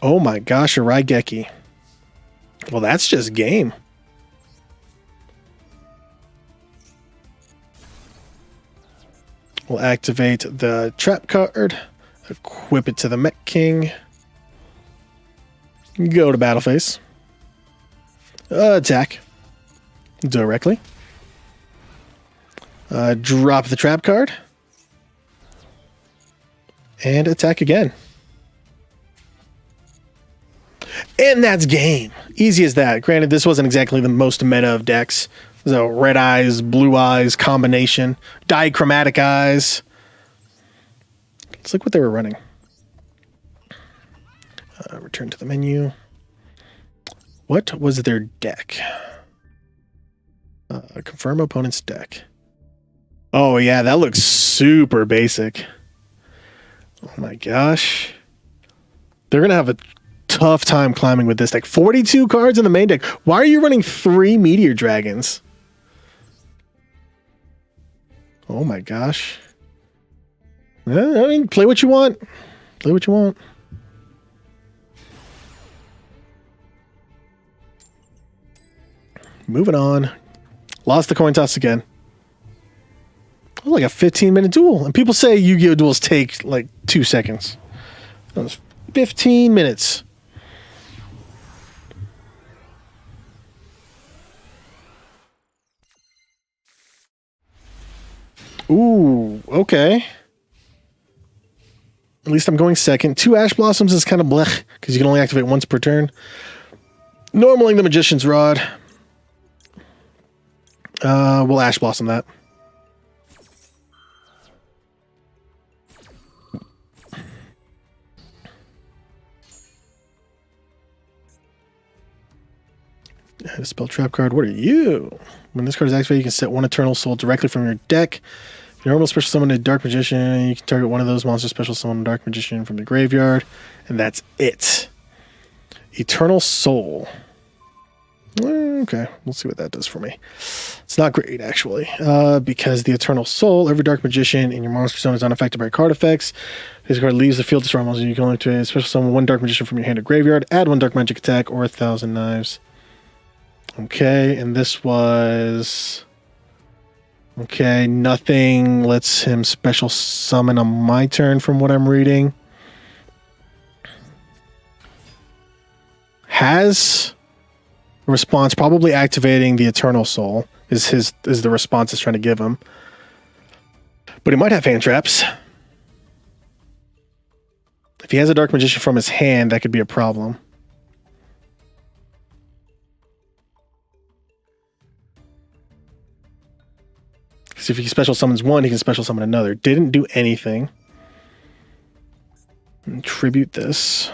Oh my gosh, a Raigeki. Well, that's just game. We'll activate the trap card, equip it to the Mech King, go to battle phase, attack directly, drop the trap card, and attack again. And that's game. Easy as that. Granted, this wasn't exactly the most meta of decks. So red eyes, blue eyes combination, dichromatic eyes. Let's look what they were running. Return to the menu. What was their deck? Confirm opponent's deck. Oh yeah, that looks super basic. Oh my gosh. They're going to have a tough time climbing with this deck. 42 cards in the main deck. Why are you running 3 Meteor Dragons? Oh my gosh. I mean, play what you want. Play what you want. Moving on. Lost the coin toss again. It was like a 15-minute duel. And people say Yu-Gi-Oh! Duels take like 2 seconds. That was 15 minutes. Ooh, okay. At least I'm going second. 2 Ash Blossoms is kind of blech, because you can only activate once per turn. Normaling the Magician's Rod. We'll Ash Blossom that. Spell trap card. What are you? When this card is activated, you can set 1 Eternal Soul directly from your deck. If you normal special summon a Dark Magician, you can target one of those monsters special summon a Dark Magician from the graveyard. And that's it. Eternal Soul. Okay, we'll see what that does for me. It's not great, actually, because the Eternal Soul, every Dark Magician in your monster zone is unaffected by card effects. This card leaves the field to strong monsters. You can only special summon 1 Dark Magician from your hand or graveyard, add 1 Dark Magic attack, or 1,000 Knives. Okay, and this was... Okay, nothing lets him special summon on my turn from what I'm reading. has a response, probably activating the Eternal Soul is the response it's trying to give him. But he might have hand traps. If he has a Dark Magician from his hand, that could be a problem. Because if he special summons one, he can special summon another. Didn't do anything. And tribute this.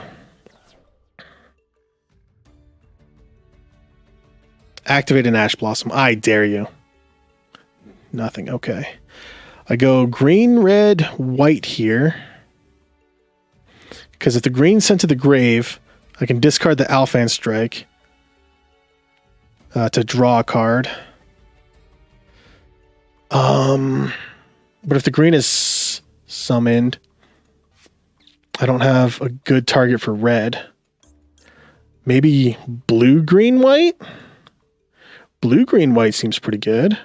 Activate an Ash Blossom. I dare you. Nothing. Okay. I go green, red, white here. Because if the green's sent to the grave, I can discard the Alphan Strike to draw a card. But if the green is summoned, I don't have a good target for red. Maybe blue, green, white? Blue, green, white seems pretty good.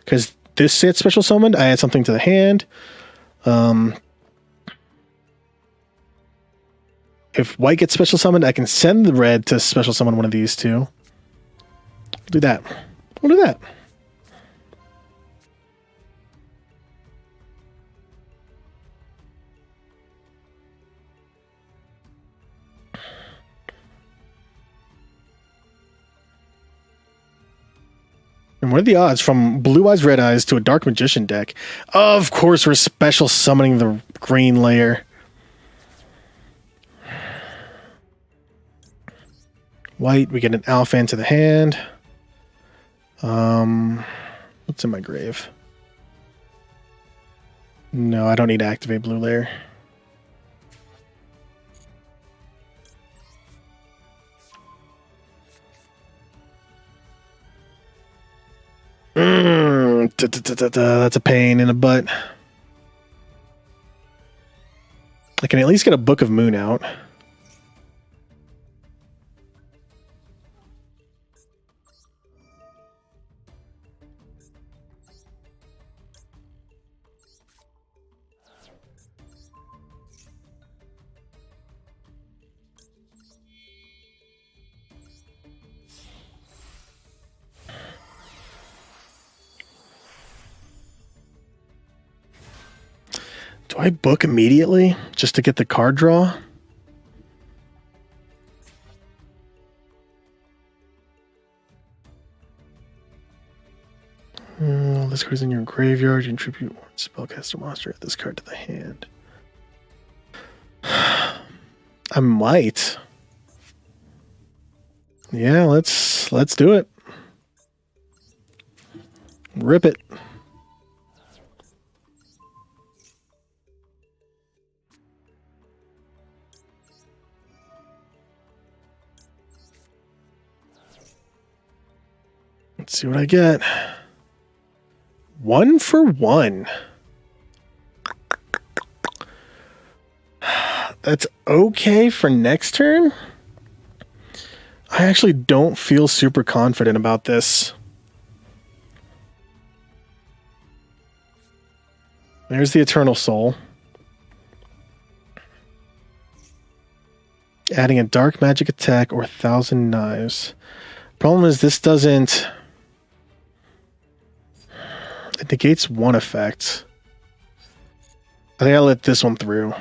Because this gets special summoned, I add something to the hand. If white gets special summoned, I can send the red to special summon one of these two. Do that. We'll do that. And what are the odds from Blue Eyes, Red Eyes to a Dark Magician deck? Of course, we're special summoning the green layer. White, we get an Alphan to the hand. What's in my grave? No, I don't need to activate blue layer. That's a pain in the butt. I can at least get a Book of Moon out. Do I book immediately just to get the card draw? This card's in your graveyard. You contribute one spellcaster monster. Add this card to the hand. I might. Yeah, let's do it. Rip it. Let's see what I get. 1 for 1. That's okay for next turn. I actually don't feel super confident about this. There's the Eternal Soul. Adding a dark magic attack or 1,000 Knives. Problem is this doesn't... It negates one effect. I think I'll let this one through.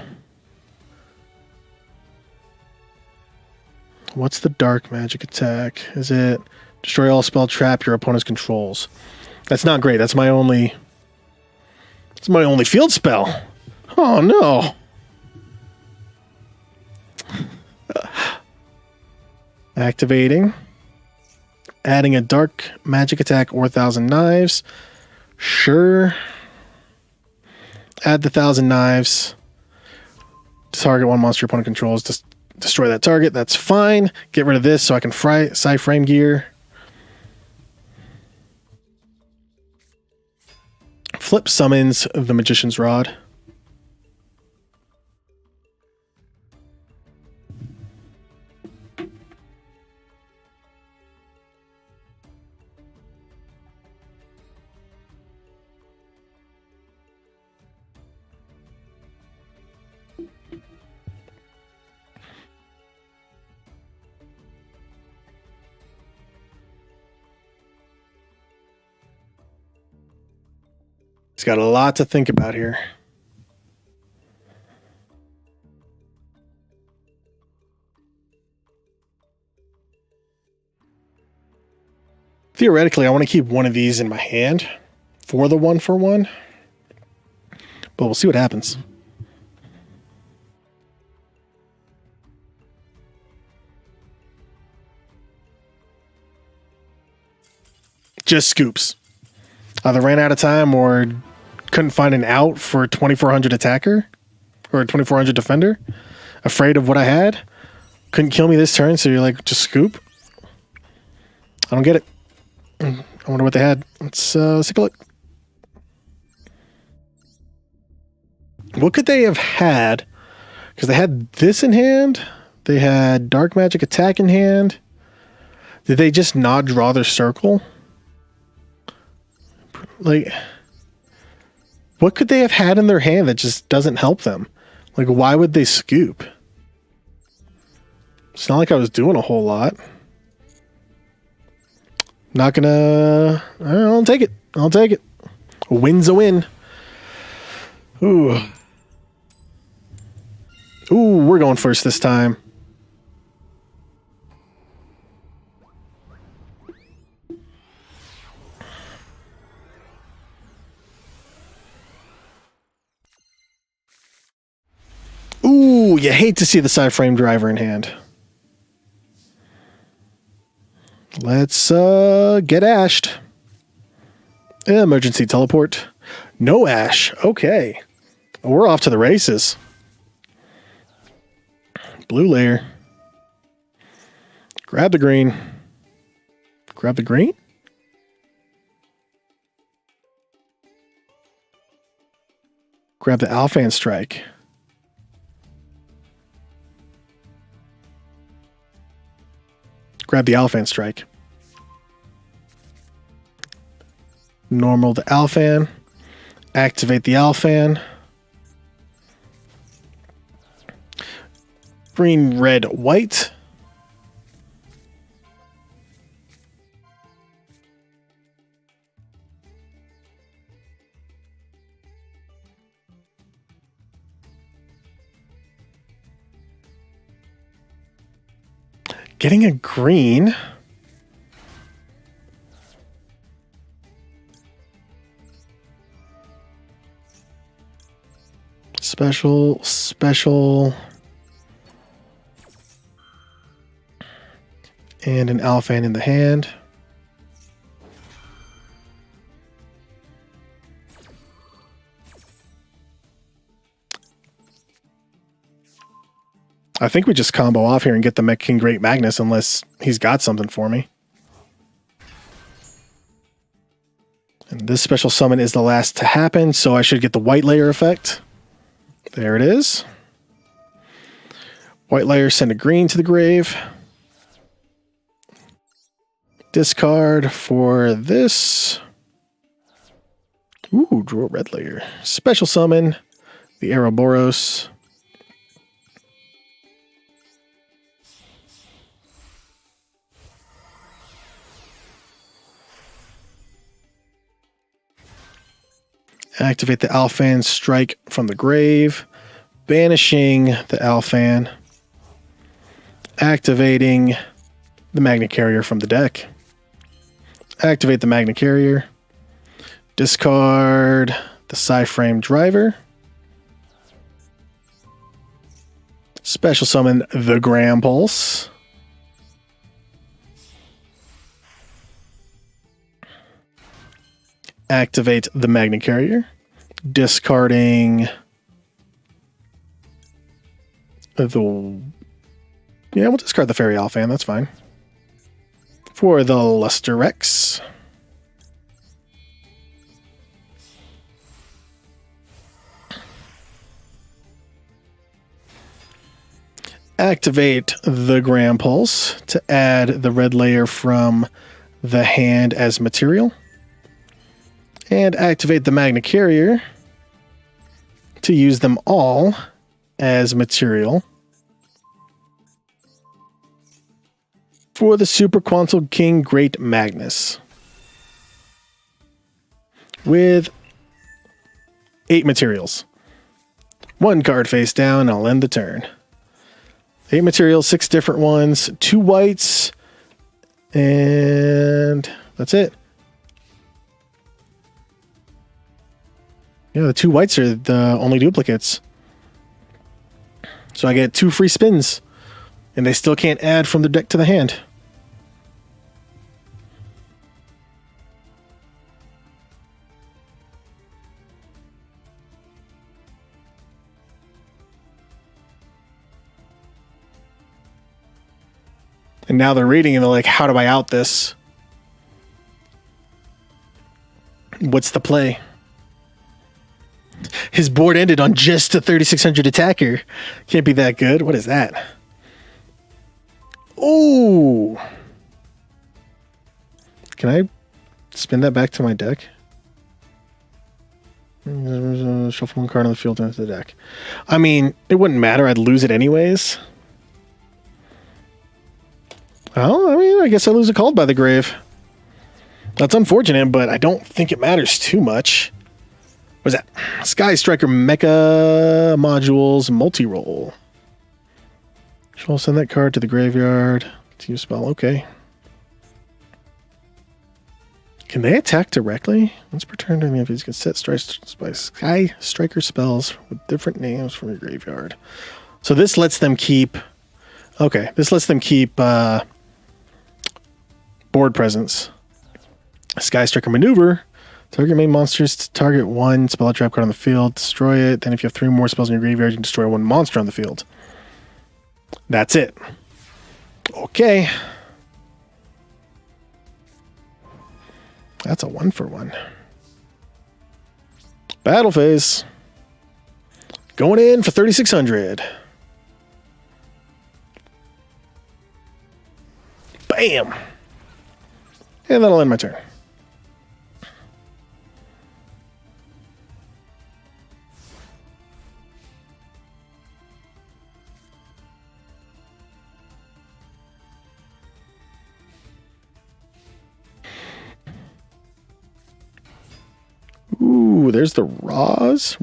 What's the dark magic attack? Is it destroy all spell trap your opponent's controls? That's not great. That's my only field spell. Oh no. Activating. Adding a dark magic attack or 1,000 Knives. Sure. Add the 1,000 Knives. Target one monster your opponent controls. Just destroy that target. That's fine. Get rid of this so I can frame gear. Flip summons the Magician's Rod. He's got a lot to think about here. Theoretically, I want to keep one of these in my hand for the 1-for-1, but we'll see what happens. Just scoops. Either ran out of time or couldn't find an out for a 2400 attacker or a 2400 defender. Afraid of what I had. Couldn't kill me this turn, so you're like, just scoop. I don't get it. I wonder what they had. Let's take a look. What could they have had? Because they had this in hand. They had Dark Magic Attack in hand. Did they just not draw their circle? Like, what could they have had in their hand that just doesn't help them? Like, why would they scoop? It's not like I was doing a whole lot. Not gonna... I'll take it. I'll take it. A win's a win. Ooh. Ooh, we're going first this time. Ooh, you hate to see the side frame driver in hand. Let's get ashed. Emergency teleport. No ash. Okay. We're off to the races. Blue layer. Grab the green. Grab the green? Grab the Alphan Strike. Grab the Alphan Strike. Normal the Alphan. Activate the Alphan. Green, red, white. Getting a green. Special. And an Alphan in the hand. I think we just combo off here and get the Mech King Great Magnus unless he's got something for me. And this special summon is the last to happen, so I should get the white layer effect. There it is. White layer, send a green to the grave. Discard for this. Ooh, draw a red layer. Special summon the Ouroboros. Activate the Alphan Strike from the grave, banishing the Alphan, activating the Magna Carrier from the deck. Activate the Magna Carrier, discard the Psy-Frame Driver, special summon the Gram Pulse, activate the Magna Carrier, discarding the... Yeah, we'll discard the Fairy Alphan, that's fine. For the Luster Rex. Activate the Gram Pulse to add the red layer from the hand as material. And activate the Magna Carrier to use them all as material for the Super Quantum King Great Magnus. With 8 materials. 1 card face down. I'll end the turn. 8 materials, 6 different ones, 2 whites, and that's it. Yeah, the 2 whites are the only duplicates. So I get 2 free spins, and they still can't add from the deck to the hand. And now they're reading and they're like, how do I out this? What's the play? His board ended on just a 3600 attacker. Can't be that good. What is that? Oh! Can I spin that back to my deck? Shuffle 1 card on the field into the deck. I mean, it wouldn't matter. I'd lose it anyways. Well, I mean, I guess I lose a Called by the Grave. That's unfortunate, but I don't think it matters too much. What is that? Sky Striker Mecha Modules Multi-Roll. I'll send that card to the graveyard to use spell. Okay. Can they attack directly? Once per turn, during the enemies can set by Sky Striker spells with different names from your graveyard. So this lets them keep... Okay, this lets them keep... board presence. Sky Striker Maneuver. Target main monsters to target 1 spell trap card on the field. Destroy it. Then if you have 3 more spells in your graveyard, you can destroy 1 monster on the field. That's it. Okay. That's a 1-for-1. Battle phase. Going in for 3,600. Bam. And that'll end my turn. Ooh, there's the Rose.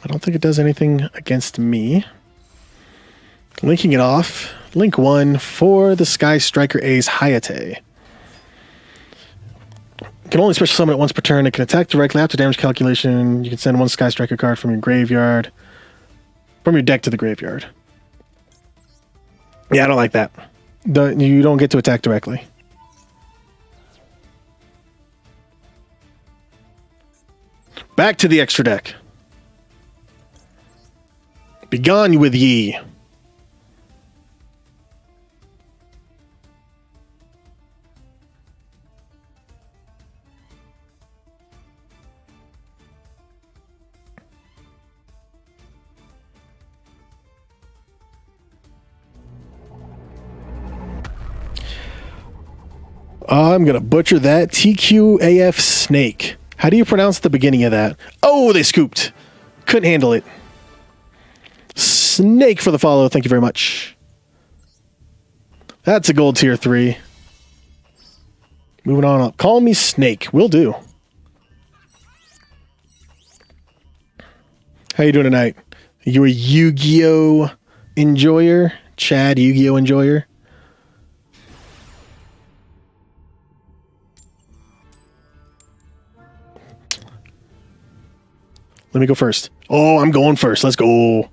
I don't think it does anything against me. Linking it off. Link 1 for the Sky Striker Ace Hayate. You can only special summon it once per turn. It can attack directly after damage calculation. You can send 1 Sky Striker card from your graveyard. From your deck to the graveyard. Yeah, I don't like that. You don't get to attack directly. Back to the extra deck. Begone with ye. I'm going to butcher that. TQAF Snake. How do you pronounce the beginning of that? Oh, they scooped. Couldn't handle it. Snake for the follow. Thank you very much. That's a gold tier 3. Moving on up. Call me Snake. Will do. How you doing tonight? Are you a Yu-Gi-Oh enjoyer? Chad, Yu-Gi-Oh enjoyer? Let me go first. Oh, I'm going first. Let's go.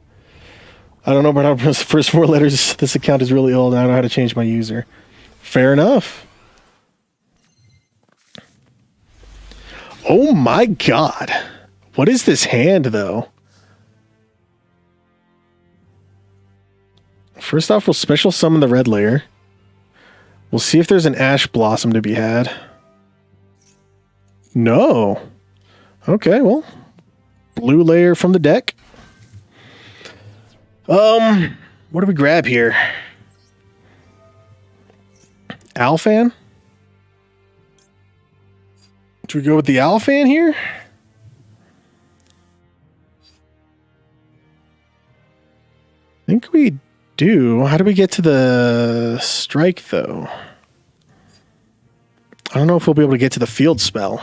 I don't know about how to pronounce the first 4 letters. This account is really old and I don't know how to change my user. Fair enough. Oh my god. What is this hand, though? First off, we'll special summon the red layer. We'll see if there's an Ash Blossom to be had. No. Okay, well. Blue layer from the deck. What do we grab here? Alfan? Do we go with the Alfan here? I think we do? How do we get to the strike, though? I don't know if we'll be able to get to the field spell.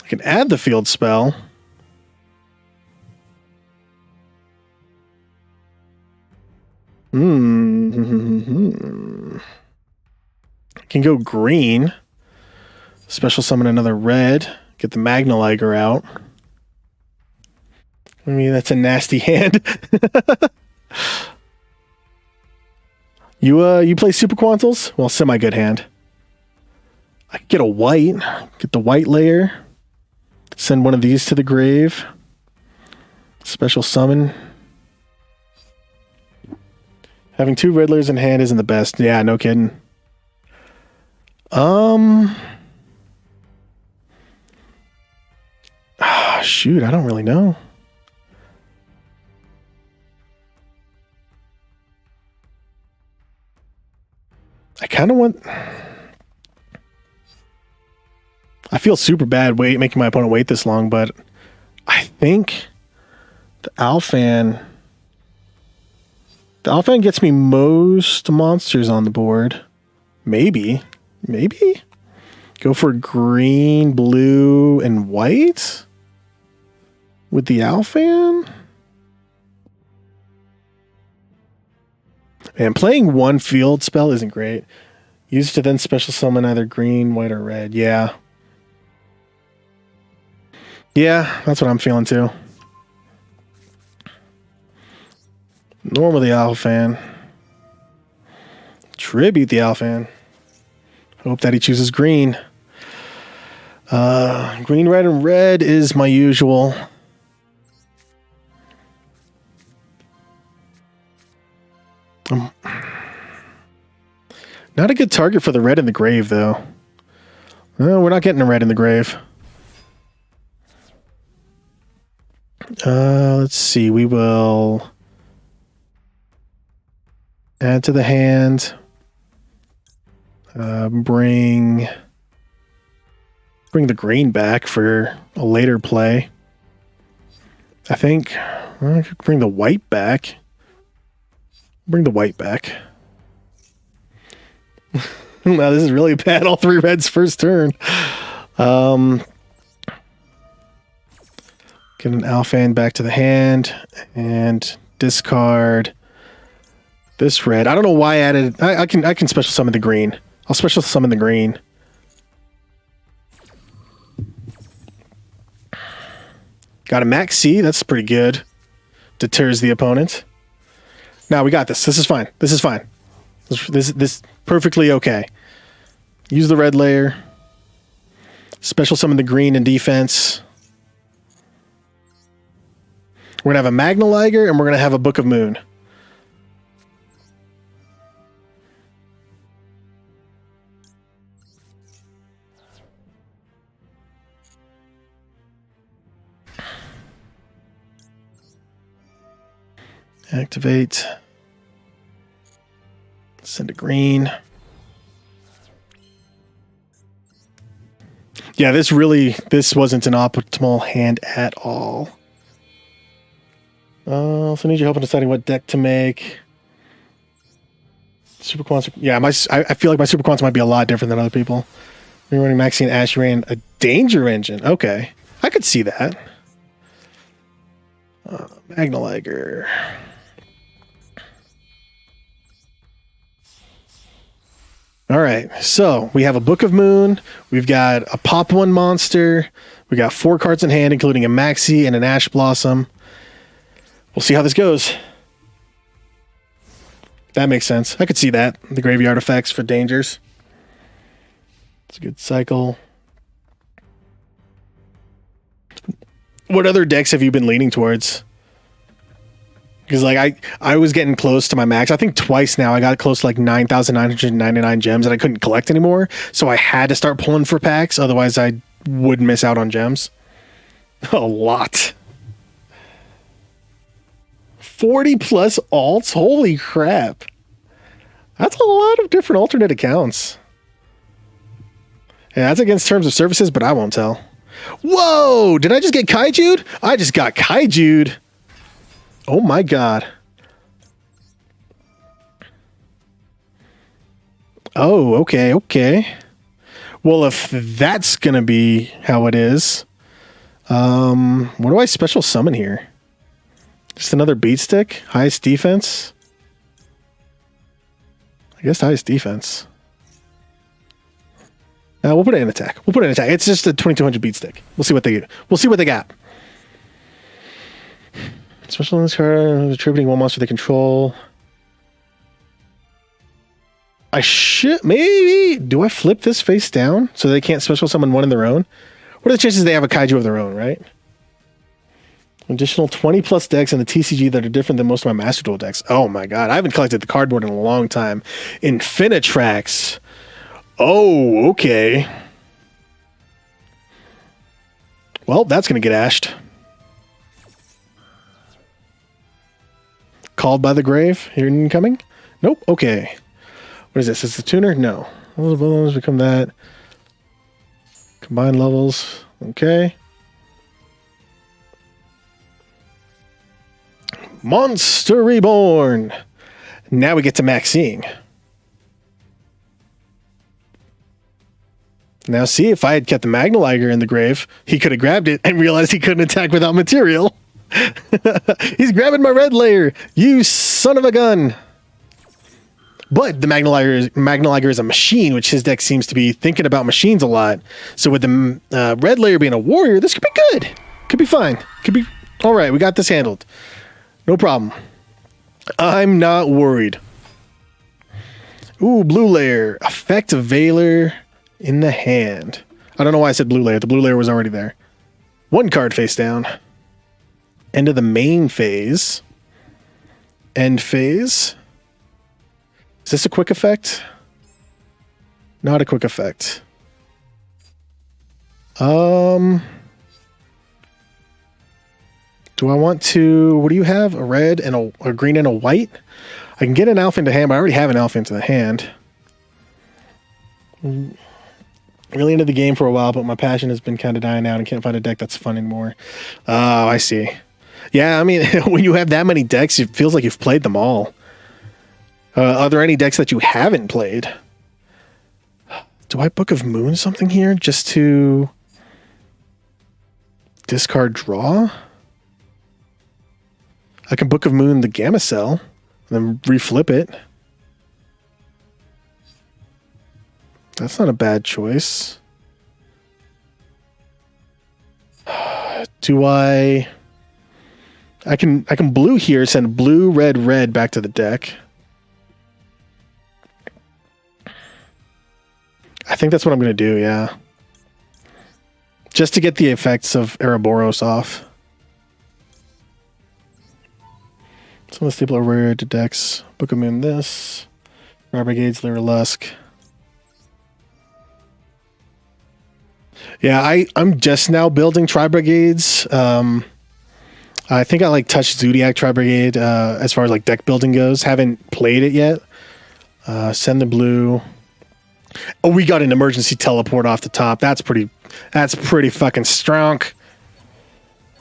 I can add the field spell. I can go green. Special summon another red. Get the Magnaliger out. I mean, that's a nasty hand. You play Super Quantles? Well, semi-good hand. I could get a white. Get the white layer. Send one of these to the grave. Special summon. Having 2 red layers in hand isn't the best. Yeah, no kidding. Shoot, I don't really know. I kind of want... I feel super bad making my opponent wait this long, but I think the Alfan... The Alfan gets me most monsters on the board. Maybe. Maybe? Go for green, blue, and white? With the Alfan? Man, playing one field spell isn't great. Use it to then special summon either green, white, or red. Yeah. Yeah, that's what I'm feeling too. Normal the Alfan. Tribute the Alfan. Hope that he chooses green. Green, red, and red is my usual. Not a good target for the red in the grave, though. No, we're not getting a red in the grave. Let's see. We will add to the hand. Bring the green back for a later play. I think I could bring the white back. Bring the white back. Now this is really bad. All 3 reds first turn. Get an Alfan back to the hand and discard this red. I don't know why I added. I can special summon the green. I'll special summon the green. Got a Max C. That's pretty good. Deters the opponent. Now we got this. This is fine. This is fine. This perfectly okay. Use the red layer. Special summon the green in defense. We're going to have a Magnaliger and we're going to have a Book of Moon. Activate. Send a green. Yeah, this wasn't an optimal hand at all. So I need your help in deciding what deck to make. Super Quants. Yeah, I feel like my Super Quants might be a lot different than other people. You're running Maxine Ash, you ran a Danger Engine. Okay, I could see that. Magnaliger. All right, so we have a Book of Moon. We've got a Pop 1 monster. We got 4 cards in hand, including a Maxi and an Ash Blossom. We'll see how this goes. That makes sense. I could see that. The graveyard effects for dangers. It's a good cycle. What other decks have you been leaning towards? Because like I was getting close to my max. I think twice now I got close to like 9,999 gems and I couldn't collect anymore. So I had to start pulling for packs. Otherwise I would miss out on gems. A lot. 40 plus alts? Holy crap. That's a lot of different alternate accounts. Yeah, that's against terms of services, but I won't tell. Whoa! Did I just get Kaiju'd? I just got Kaiju'd. Oh my god. Oh, okay, okay. Well, if that's gonna be how it is, what do I special summon here? Just another beat stick? Highest defense? I guess highest defense. We'll put it in attack. We'll put it in attack. It's just a 2200 beat stick. We'll see what they get. We'll see what they got. Special in this card, attributing one monster they control. I should maybe. Do I flip this face down so they can't special summon one in their own? What are the chances they have a kaiju of their own, right? Additional 20 plus decks in the TCG that are different than most of my Master Duel decks. Oh my god, I haven't collected the cardboard in a long time. Infinitrax. Oh, okay. Well, that's going to get ashed. Called by the Grave. Here incoming? Nope. Okay. What is this? Is the tuner? No. Those bones become that. Combine levels. Okay. Monster Reborn. Now we get to Maxine. Now see, if I had kept the Magnaliger in the grave, he could have grabbed it and realized he couldn't attack without material. He's grabbing my red layer. You son of a gun. But the Magnaliger is a machine, which his deck seems to be thinking about machines a lot. So with the red layer being a warrior, this could be good. Could be fine. Could be all right. We got this handled. No problem. I'm not worried. Ooh, blue layer. Effect of Veiler in the hand. I don't know why I said blue layer. The blue layer was already there. One card face down. End of the main phase. End phase. Is this a quick effect? Not a quick effect. Do I want to... What do you have? A red and a green and a white? I can get an alpha into hand, but I already have an alpha into the hand. Really into the game for a while, but my passion has been kind of dying out and can't find a deck that's fun anymore. Oh, I see. Yeah, I mean, when you have that many decks, it feels like you've played them all. Are there any decks that you haven't played? Do I Book of Moon something here just to discard draw? I can Book of Moon the Gamma Cell and then reflip it. That's not a bad choice. Do I can blue here, send blue, red, red back to the deck. I think that's what I'm going to do, yeah. Just to get the effects of Ouroboros off. So let's staple over to decks. Book of Moon this. Fire Brigades, Lyra Lusk. Yeah, I'm just now building Tri Brigades. I think I touched Zodiac Tri Brigade as far as deck building goes. Haven't played it yet. Send the blue. Oh, we got an emergency teleport off the top. That's pretty fucking strong.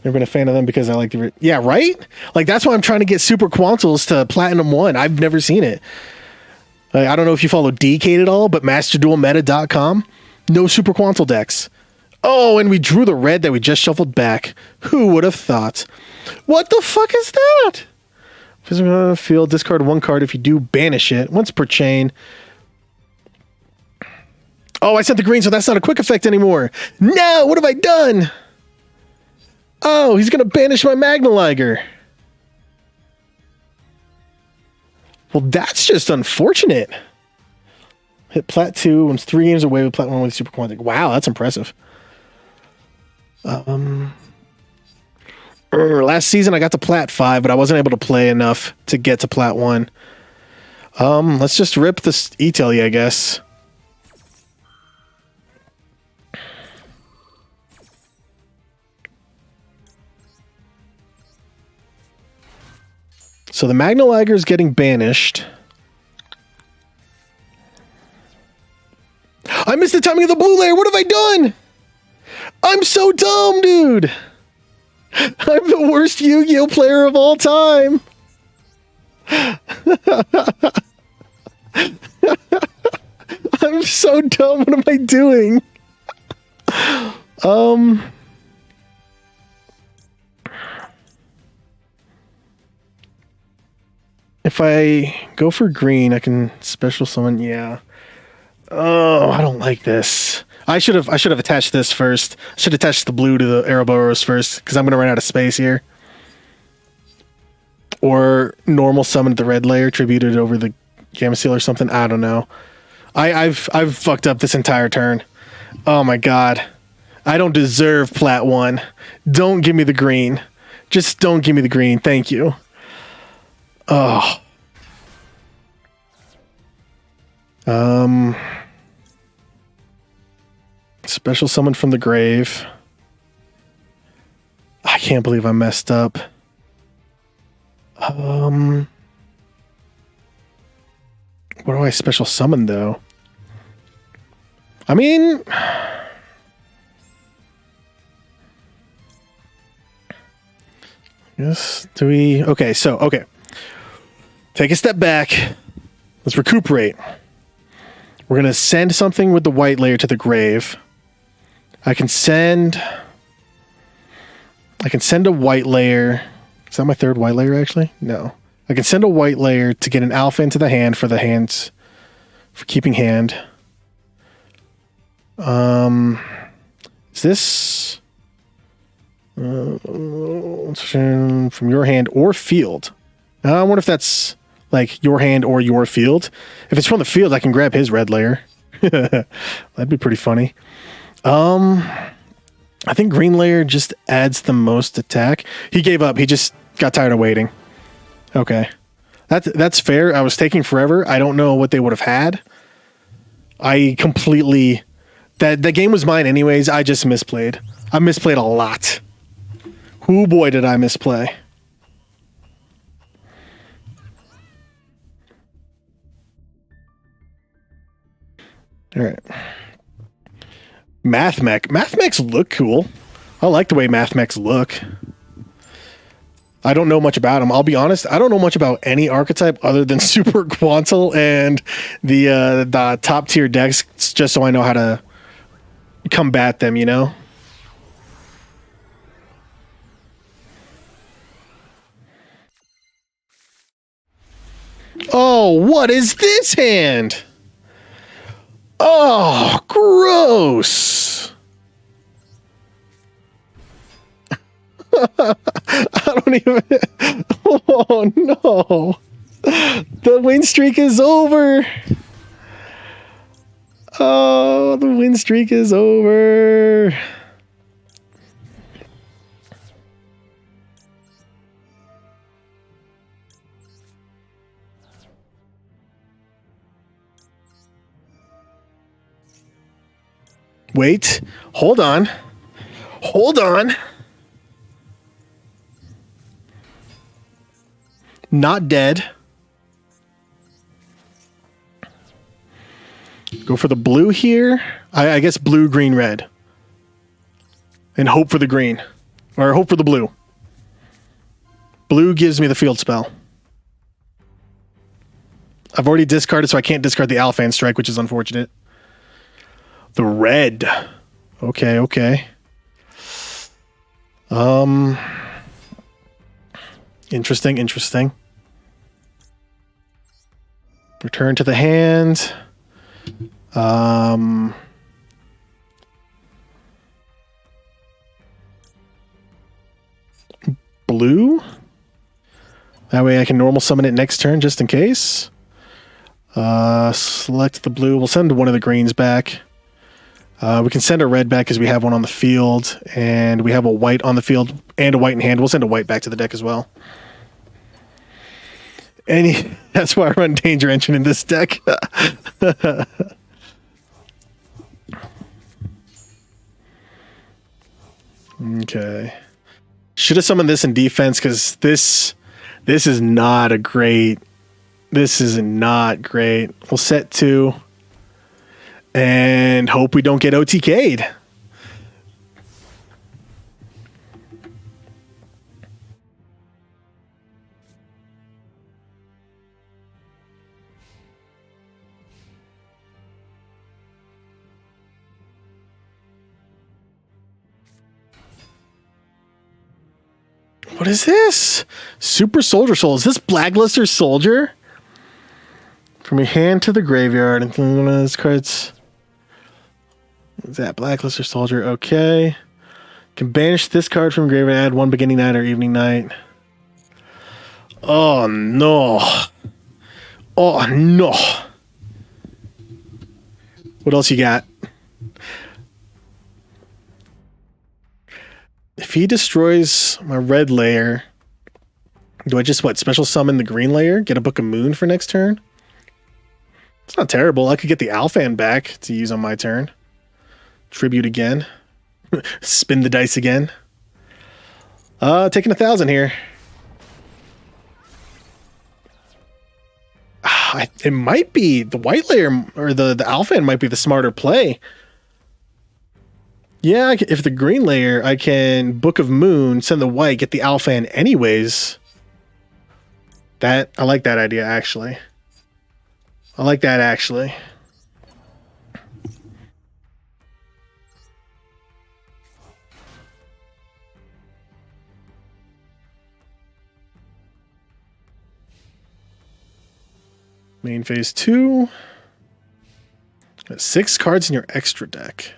Never been a fan of them because I like the... Yeah, right? That's why I'm trying to get Super Quantles to Platinum 1. I've never seen it. I don't know if you follow DK at all, but MasterDuelMeta.com, no Super Quantal decks. Oh, and we drew the red that we just shuffled back. Who would have thought? What the fuck is that? Physical field, discard one card. If you do, banish it. Once per chain. Oh, I sent the green, so that's not a quick effect anymore. No, what have I done? Oh, he's going to banish my Magnaliger. Well, that's just unfortunate. Hit Plat 2, and 3 games away with Plat 1 with Super Quantic. Wow, that's impressive. Last season I got to Plat 5, but I wasn't able to play enough to get to Plat 1. Let's just rip this E-Telly, I guess. So the Magnaliger is getting banished. I missed the timing of the blue layer. What have I done? I'm so dumb, dude. I'm the worst Yu-Gi-Oh player of all time. I'm so dumb. What am I doing? If I go for green, I can special summon. Yeah. Oh, I don't like this. I should have attached this first. I should attach the blue to the Ouroboros first because I'm gonna run out of space here. Or normal summon the red layer, tributed over the Gamma Seal or something. I don't know. I've fucked up this entire turn. Oh my god. I don't deserve plat 1. Don't give me the green. Just don't give me the green. Thank you. Oh. Special summon from the grave. I can't believe I messed up. What do I special summon though? I mean, yes, do we? Okay, so, okay. Take a step back. Let's recuperate. We're going to send something with the white layer to the grave. I can send a white layer. Is that my third white layer, actually? No. I can send a white layer to get an alpha into the hand for the hands, for keeping hand. Is this from your hand or field? I wonder if that's like your hand or your field. If it's from the field, I can grab his red layer. That'd be pretty funny. I think green layer just adds the most attack. He gave up. He just got tired of waiting. Okay. That's fair. I was taking forever. I don't know what they would have had. I completely... That game was mine anyways. I just misplayed. I misplayed a lot. Whoo boy did I misplay. Alright. Math Mech. Math Mechs look cool. I like the way Math Mechs look. I don't know much about them. I'll be honest. I don't know much about any archetype other than Super Quantal and the top tier decks, just so I know how to combat them, you know? Oh, what is this hand? Oh, gross. I don't even... Oh, no. The win streak is over. Oh, the win streak is over. Wait. Hold on. Hold on. Not dead. Go for the blue here. I guess blue, green, red. And hope for the green. Or hope for the blue. Blue gives me the field spell. I've already discarded, so I can't discard the Alphan Strike, which is unfortunate. The red. Okay, okay. Interesting, interesting. Return to the hand. Blue. That way I can normal summon it next turn just in case. Select the blue. We'll send one of the greens back. We can send a red back because we have one on the field, and we have a white on the field and a white in hand. We'll send a white back to the deck as well. That's why I run Danger Engine in this deck. Okay. Should have summoned this in defense because this is not a great. This is not great. We'll set 2 and hope we don't get OTK'd. What is this? Super Soldier Soul. Is this Blackluster Soldier? From your hand to the graveyard. And one of those cards. Is that Blackluster Soldier? Okay. Can banish this card from graveyard. Add one beginning night or evening night. Oh no. Oh no. What else you got? If he destroys my red layer, do I just, special summon the green layer? Get a Book of Moon for next turn? It's not terrible. I could get the Alphan back to use on my turn. Tribute again. Spin the dice again. Taking 1,000 here. It might be the white layer, or the Alphan might be the smarter play. Yeah, if the green layer, I can Book of Moon, send the white, get the Alphan anyways. I like that idea, actually. I like that, actually. Main phase 2. Got 6 cards in your extra deck.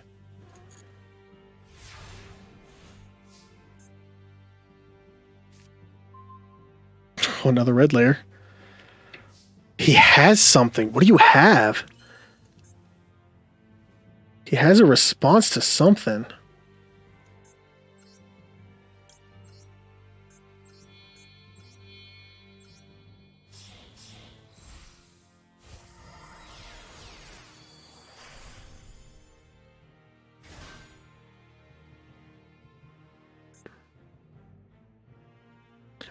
Oh, another red layer. He has something. What do you have? He has a response to something.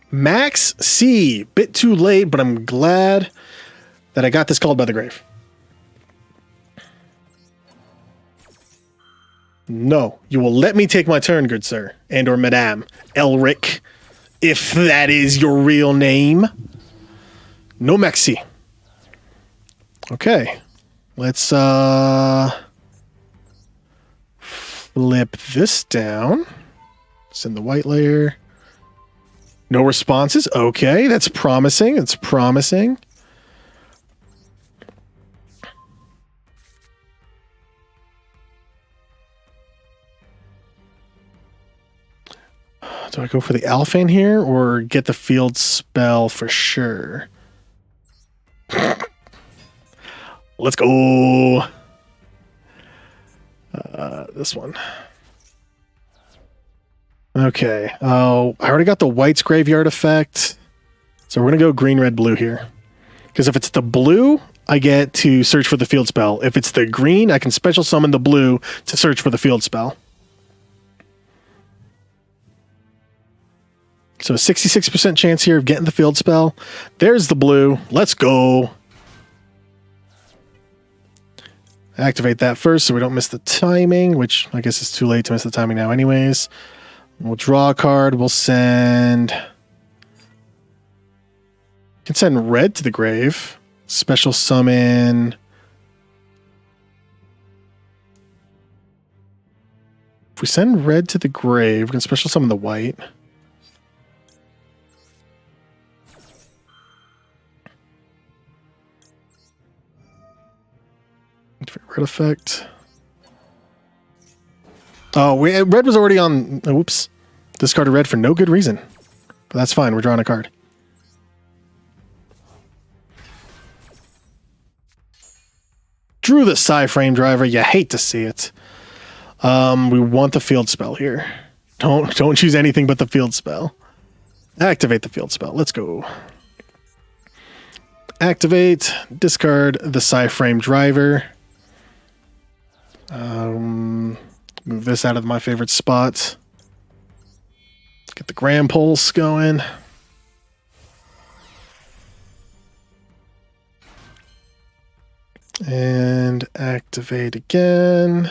Max C. Bit too late, but I'm glad that I got this called by the grave. No, you will let me take my turn, good sir, and or madame, Elric, if that is your real name. No Max C. Okay, let's flip this down. Send the white layer. No responses. Okay, that's promising. That's promising. Do I go for the Alphan here or get the field spell for sure? Let's go. This one. Okay. Oh, I already got the white's graveyard effect. So we're going to go green, red, blue here. Because if it's the blue, I get to search for the field spell. If it's the green, I can special summon the blue to search for the field spell. So a 66% chance here of getting the field spell. There's the blue. Let's go. Activate that first so we don't miss the timing, which I guess it's too late to miss the timing now anyways. We'll draw a card. We'll send... can send red to the grave. Special summon... if we send red to the grave, we can special summon the white. Red effect. Oh, red was already on... oops. Discarded red for no good reason. But that's fine. We're drawing a card. Drew the Psy-Frame Driver. You hate to see it. We want the field spell here. Don't choose anything but the field spell. Activate the field spell. Let's go. Activate. Discard the Psy-Frame Driver. Move this out of my favorite spot. Get the Grand Pulse going. And activate again.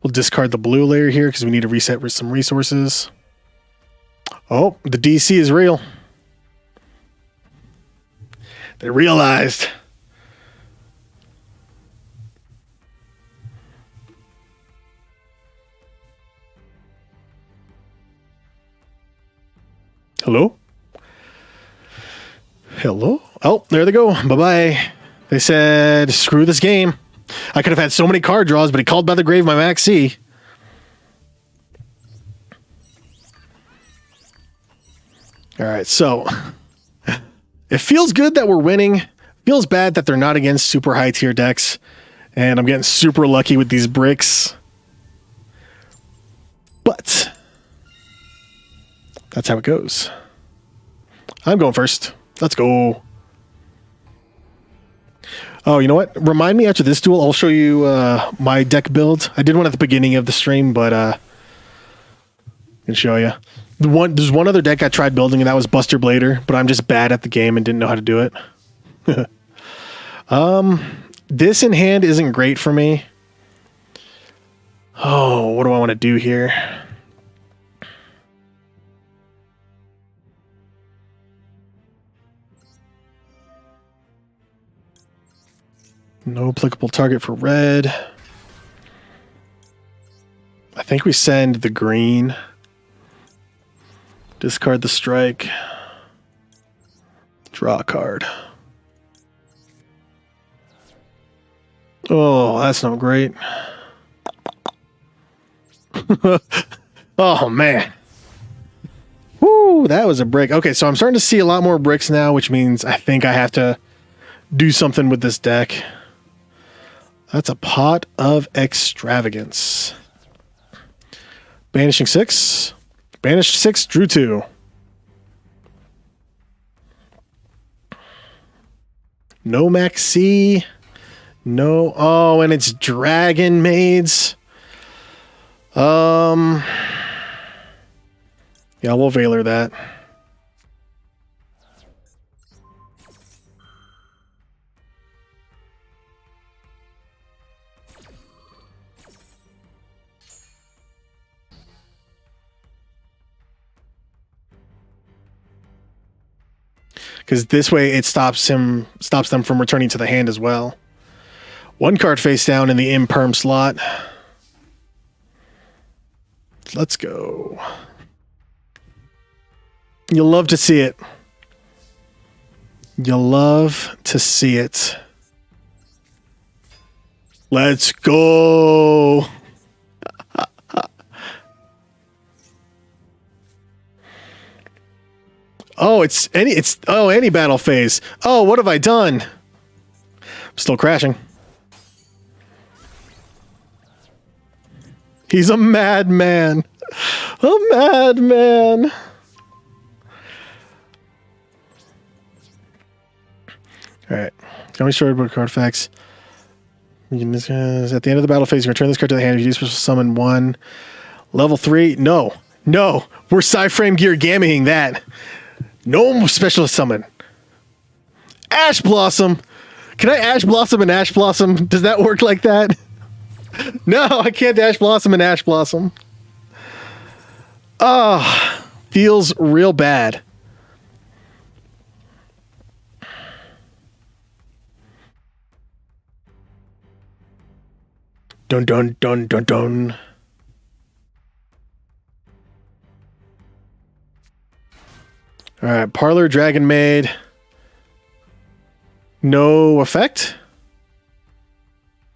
We'll discard the blue layer here because we need to reset with some resources. Oh, the DC is real. They realized. Hello? Hello? Oh, there they go. Bye-bye. They said, screw this game. I could have had so many card draws, but he called by the grave my Max C. All right, so it feels good that we're winning. Feels bad that they're not against super high tier decks. And I'm getting super lucky with these bricks. But that's how it goes. I'm going first. Let's go. Oh, you know what? Remind me after this duel. I'll show you my deck build. I did one at the beginning of the stream, but I can show you. There's one other deck I tried building, and that was Buster Blader, but I'm just bad at the game and didn't know how to do it. This in hand isn't great for me. Oh, what do I want to do here? No applicable target for red. I think we send the green. Discard the strike. Draw a card. Oh, that's not great. Oh, man. Woo, that was a brick. Okay, so I'm starting to see a lot more bricks now, which means I think I have to do something with this deck. That's a Pot of Extravagance. Banishing 6. Banished 6, drew 2. No Max C. No. Oh, and it's Dragon Maids. Yeah, we'll Veiler that. Because this way it stops them from returning to the hand as well. One card face down in the imperm slot. Let's go. You'll love to see it. You'll love to see it. Let's go. Oh, it's any battle phase. Oh, what have I done? I'm still crashing. He's a madman. A madman. All right. Tell me storybook card effects. At the end of the battle phase, you return this card to the hand. If you do special summon 1. Level 3. No. No. We're Psyframe Gear Gammying that. No special summon. Ash Blossom. Can I Ash Blossom and Ash Blossom? Does that work like that? No, I can't Ash Blossom and Ash Blossom. Ah, feels real bad. Dun dun dun dun dun. All right, Parlor Dragon Maid. No effect.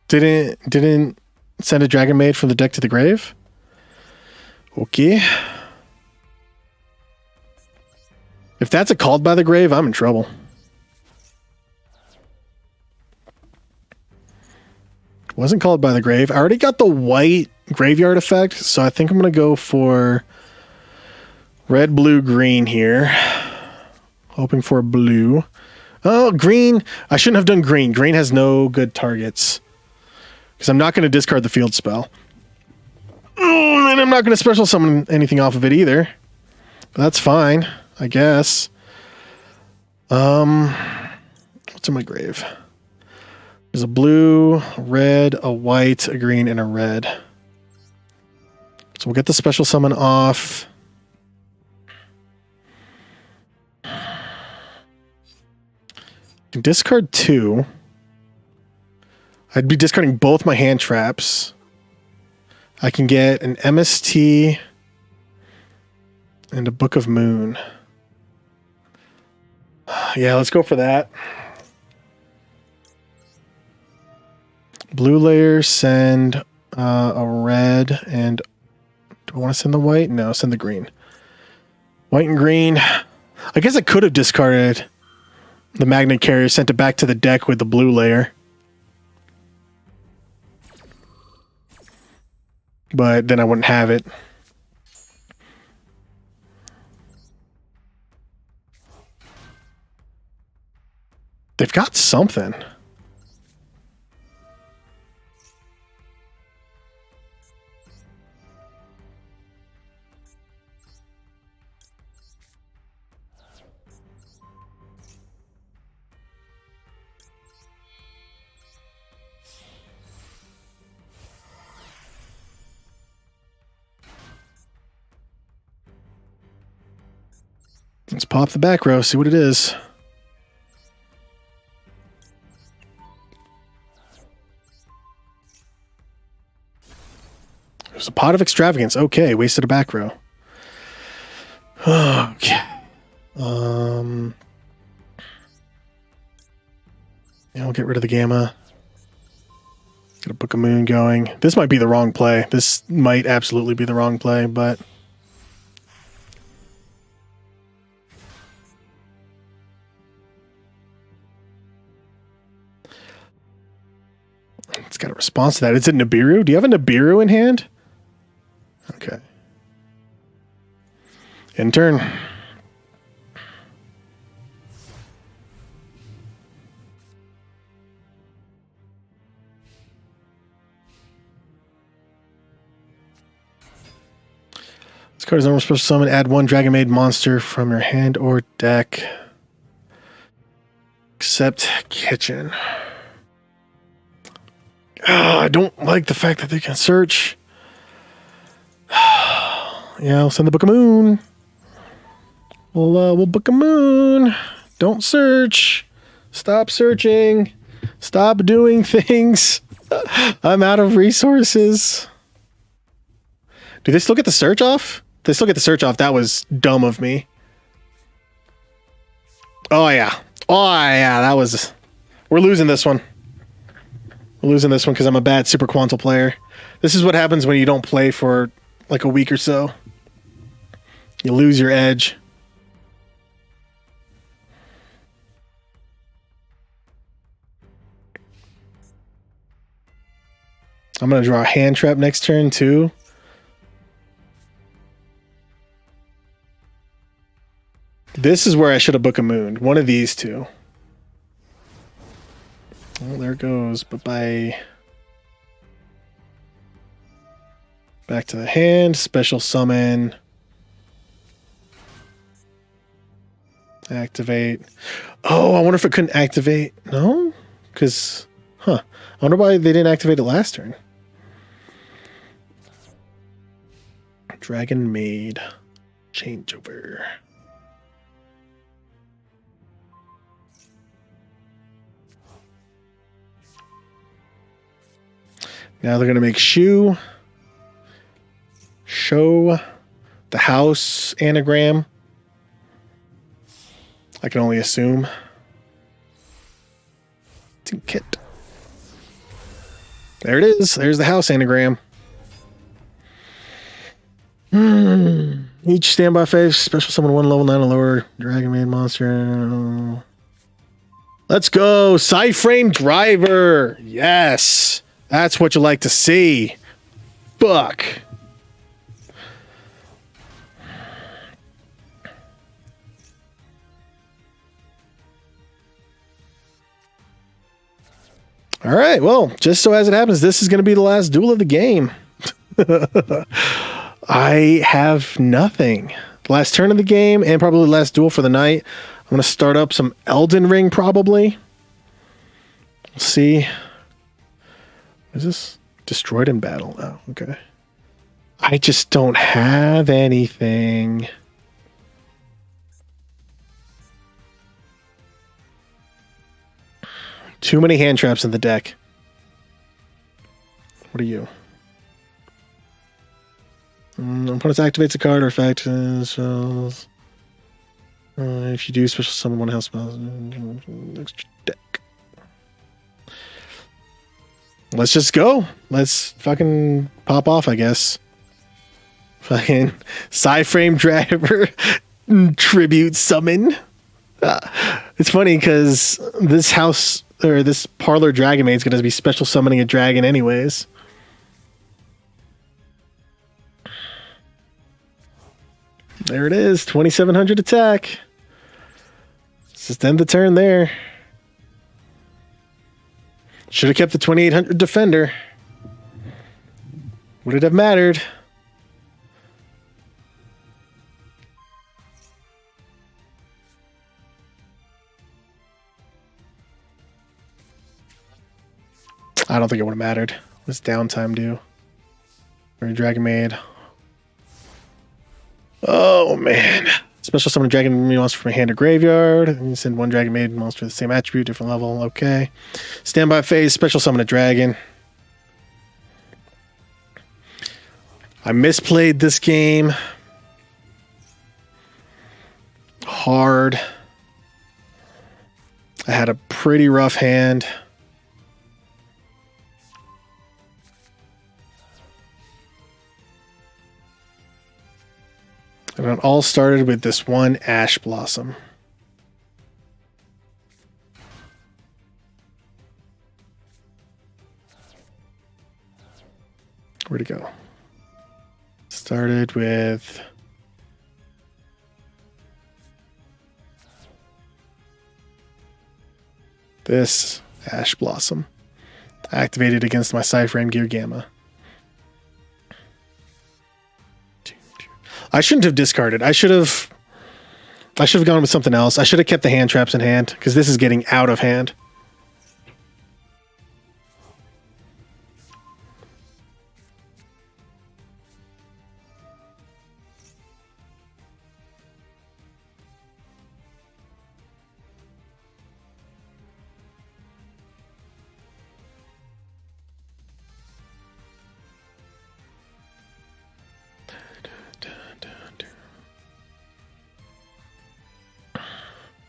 Didn't send a Dragon Maid from the deck to the grave. Okay. If that's a called by the grave, I'm in trouble. Wasn't called by the grave. I already got the white graveyard effect, so I think I'm going to go for red, blue, green here. Hoping for blue. Oh, green. I shouldn't have done green. Green has no good targets. Because I'm not going to discard the field spell. And I'm not going to special summon anything off of it either. But that's fine, I guess. What's in my grave? There's a blue, a red, a white, a green, and a red. So we'll get the special summon off. Discard 2. I'd be discarding both my hand traps. I can get an MST and a Book of Moon. Yeah, let's go for that. Blue layer, send a red, and do I want to send the white? No, send the green. White and green. I guess I could have discarded the magnet carrier, sent it back to the deck with the blue layer. But then I wouldn't have it. They've got something. Let's pop the back row, see what it is. There's a pot of extravagance. Okay, wasted a back row. Okay. Yeah, we'll get rid of the gamma. Get a Book of Moon going. This might be the wrong play. This might absolutely be the wrong play, but it's got a response to that. Is it Nibiru? Do you have a Nibiru in hand? Okay. In turn. This card is normal special summon. Add one Dragon Maid monster from your hand or deck. Except kitchen. I don't like the fact that they can search. Yeah, I'll send the Book of Moon. We'll Book of Moon. Don't search. Stop searching. Stop doing things. I'm out of resources. Do they still get the search off? They still get the search off. That was dumb of me. Oh, yeah. Oh, yeah. That was... We're losing this one. We're losing this one because I'm a bad Super Quantal player. This is what happens when you don't play for like a week or so. You lose your edge. I'm going to draw a hand trap next turn too. This is where I should have Book of Moon. One of these two. Oh, there it goes. Bye-bye. Back to the hand. Special summon. Activate. Oh, I wonder if it couldn't activate. No? Because, I wonder why they didn't activate it last turn. Dragon Maid. Changeover. Now they're going to make show the house anagram. I can only assume. Kit. There it is. There's the house anagram. Each standby phase, special summon one level 9 or lower Dragon Maid monster. Let's go. Psyframe Driver. Yes. That's what you like to see. Fuck. All right. Well, just so as it happens, this is going to be the last duel of the game. I have nothing. The last turn of the game and probably the last duel for the night. I'm going to start up some Elden Ring probably. Let's see. Is this destroyed in battle? Oh, okay. I just don't have anything. Too many hand traps in the deck. What are you? Opponent activates a card or effect. If you do special summon one house spell, extra deck. Let's just go. Let's fucking pop off, I guess. Fucking Psy-Frame Driver tribute summon. It's funny because this house or this parlor dragon maid is going to be special summoning a dragon anyways. There it is, 2700 attack. Let's just end the turn there. Should have kept the 2800 defender. Would it have mattered? I don't think it would have mattered. What's downtime do? Or a dragon maid. Oh man. Special summon a dragon maid monster from a hand or graveyard. And you send one dragon maid monster with the same attribute, different level. Okay. Standby phase, special summon a dragon. I misplayed this game. Hard. I had a pretty rough hand. And it all started with this one Ash Blossom. Where'd it go? Started with this Ash Blossom. Activated against my Psy-Frame Gear Gamma. I shouldn't have discarded. I should have gone with something else. I should have kept the hand traps in hand because this is getting out of hand.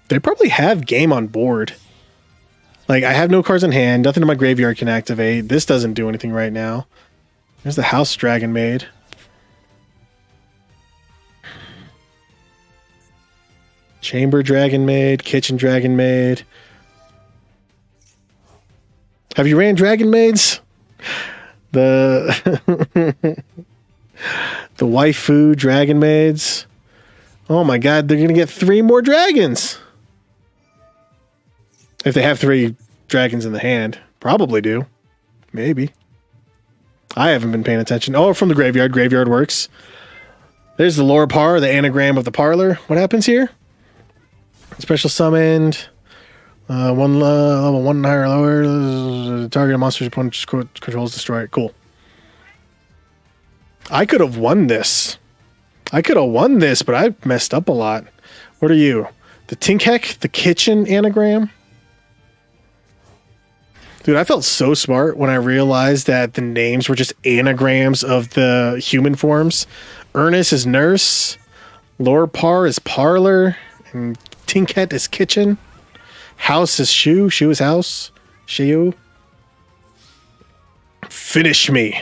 They probably have game on board. Like, I have no cards in hand. Nothing in my graveyard can activate. This doesn't do anything right now. There's the House Dragon Maid. Chamber Dragon Maid. Kitchen Dragon Maid. Have you ran Dragon Maids? The the waifu Dragon Maids. Oh my god, they're going to get 3 more dragons. If they have 3 dragons in the hand. Probably do. Maybe. I haven't been paying attention. Oh, from the graveyard. Graveyard works. There's the lore par, the anagram of the parlor. What happens here? Special summoned. One level 1 higher or lower. Target monster's opponent controls destroy it. Cool. I could have won this. But I messed up a lot. What are you? The Tinkek? The kitchen anagram? Dude, I felt so smart when I realized that the names were just anagrams of the human forms. Ernest is nurse. Lorpar is parlor. And Tinket is kitchen. House is shoe. Shoe is house. Shoe. Finish me.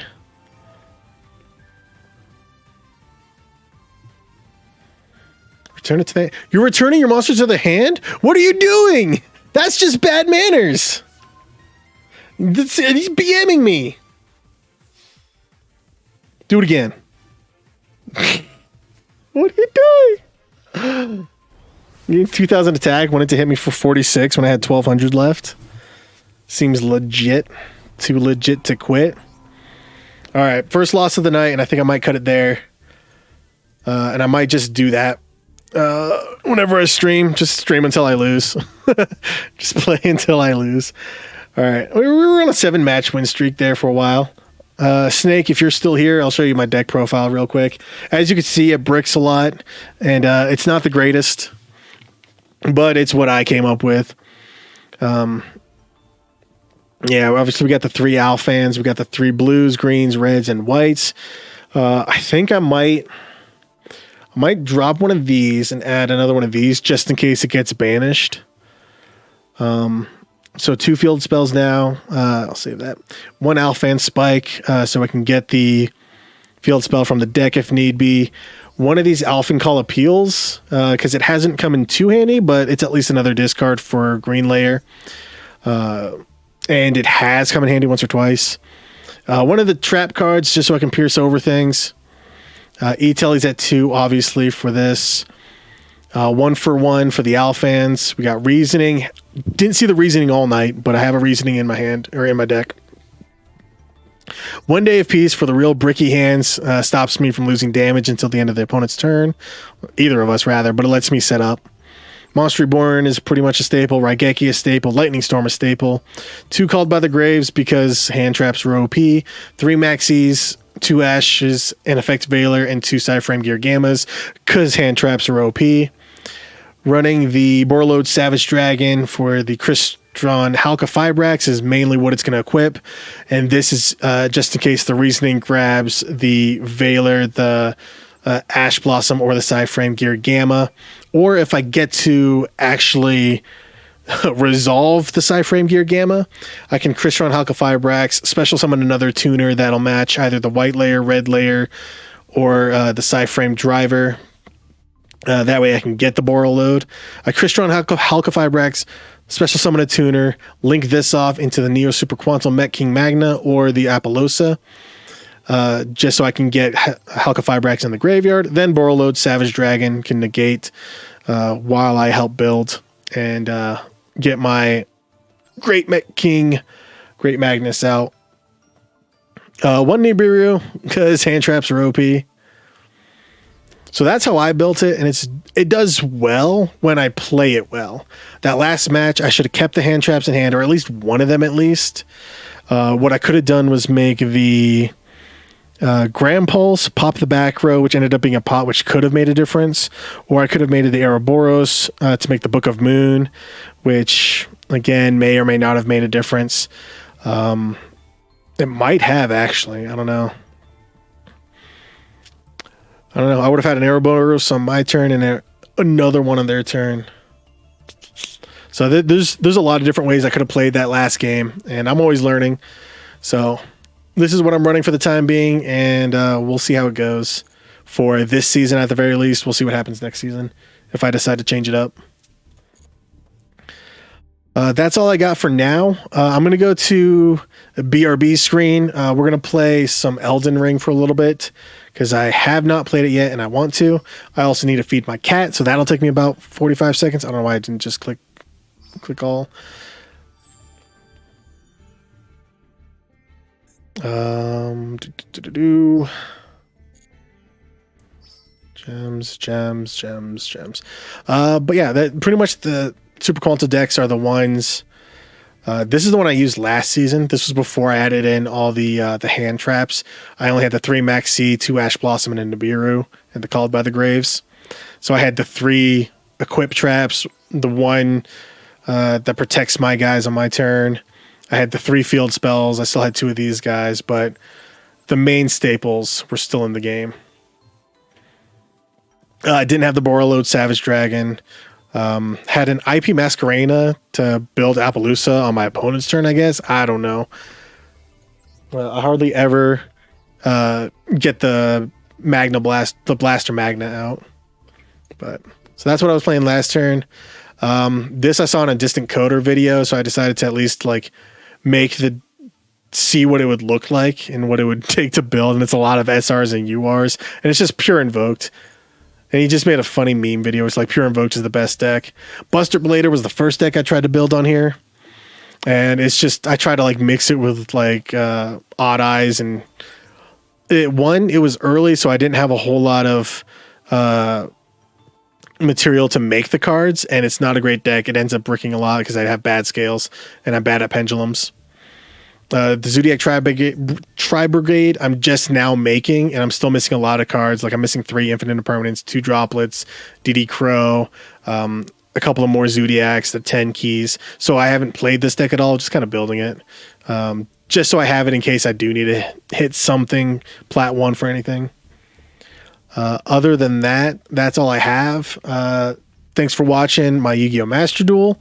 Return it to the... You're returning your monsters to the hand? What are you doing? That's just bad manners. He's BMing me. Do it again. What are you doing? You 2,000 attack, wanted to hit me for 46 when I had 1,200 left. Seems legit. Too legit to quit. All right, first loss of the night, and I think I might cut it there. And I might just do that whenever I stream. Just stream until I lose. Just play until I lose. All right, we were on a 7-match win streak there for a while. Snake, if you're still here, I'll show you my deck profile real quick. As you can see, it bricks a lot, and it's not the greatest, but it's what I came up with. Yeah, obviously we got the 3 Al fans. We got the 3 blues, greens, reds, and whites. I think I might I might drop one of these and add another one of these just in case it gets banished. So 2 field spells now. I'll save that. 1 Alfan Spike, so I can get the field spell from the deck if need be. One of these Alphan Call Appeals, because it hasn't come in too handy, but it's at least another discard for green layer. And it has come in handy once or twice. One of the trap cards, just so I can pierce over things. E-Telly's at 2, obviously, for this. 1 for 1 for the Alphans. We got Reasoning. Didn't see the Reasoning all night, but I have a Reasoning in my hand, or in my deck. 1 Day of Peace for the real bricky hands. Stops me from losing damage until the end of the opponent's turn. Either of us, rather, but it lets me set up. Monster Reborn is pretty much a staple. Raigeki a staple. Lightning Storm a staple. 2 Called by the Graves because hand traps are OP. 3 Maxis, 2 Ashes, an Effect Veiler, and 2 Cyframe Gear Gammas because hand traps are OP. Running the Borreload Savage Dragon for the Crystron Halka Fibrax is mainly what it's going to equip. And this is just in case the Reasoning grabs the Veiler, the Ash Blossom, or the Cyframe Gear Gamma. Or if I get to actually resolve the Cyframe Gear Gamma, I can Crystron Halka Fibrax, special summon another tuner that'll match either the white layer, red layer, or the Cyframe Driver. That way I can get the Borreload. I Crystron Halka Fibrax, special summon a tuner, link this off into the Neo Super Quantum Mech King Magna or the Apollosa. Just so I can get Halka Fibrax in the graveyard. Then Borreload Savage Dragon can negate while I help build and get my Great Mech King, Great Magnus out. 1 Nibiru because hand traps are OP. So that's how I built it, and it does well when I play it well. That last match, I should have kept the hand traps in hand, or at least one of them at least. What I could have done was make the Gram Pulse, pop the back row, which ended up being a pot, which could have made a difference. Or I could have made it the Ouroboros to make the Book of Moon, which, again, may or may not have made a difference. It might have, actually. I don't know. I would have had an Ouroboros on my turn and another one on their turn. So there's a lot of different ways I could have played that last game, and I'm always learning. So this is what I'm running for the time being, and we'll see how it goes for this season at the very least. We'll see what happens next season if I decide to change it up. That's all I got for now. I'm going to go to a BRB screen. We're going to play some Elden Ring for a little bit because I have not played it yet and I want to. I also need to feed my cat, so that'll take me about 45 seconds. I don't know why I didn't just click all. Gems. But yeah, that pretty much the Super Quanta decks are the ones. This is the one I used last season. This was before I added in all the hand traps. I only had the 3 Maxi, 2 Ash Blossom, and a Nibiru, and the Called by the Graves. So I had the 3 equip traps, the 1 that protects my guys on my turn. I had the 3 field spells. I still had 2 of these guys, but the main staples were still in the game. I didn't have the Borreload Savage Dragon. Had an IP Masquerena to build Appaloosa on my opponent's turn, I guess. I don't know. I hardly ever get the Blaster Magna out. But so that's what I was playing last turn. This I saw in a Distant Coder video, so I decided to at least see what it would look like and what it would take to build. And it's a lot of SRs and URs, and it's just pure invoked. And he just made a funny meme video. It's like Pure Invoked is the best deck. Buster Blader was the first deck I tried to build on here. And it's just, I tried to mix it with Odd Eyes. And it was early, so I didn't have a whole lot of material to make the cards. And it's not a great deck. It ends up bricking a lot because I have bad scales and I'm bad at pendulums. The Zodiac Tri-Brigade I'm just now making, and I'm still missing a lot of cards. I'm missing 3 Infinite Impermanents, 2 Droplets, DD Crow, a couple of more Zodiacs, the 10 keys. So I haven't played this deck at all, just kind of building it. Just so I have it in case I do need to hit something, Plat 1 for anything. Other than that, that's all I have. Thanks for watching my Yu-Gi-Oh! Master Duel.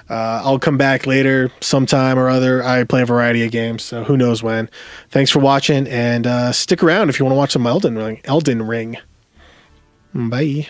I'll come back later sometime or other. I play a variety of games, so who knows when. Thanks for watching, and stick around if you want to watch some Elden Ring. Bye.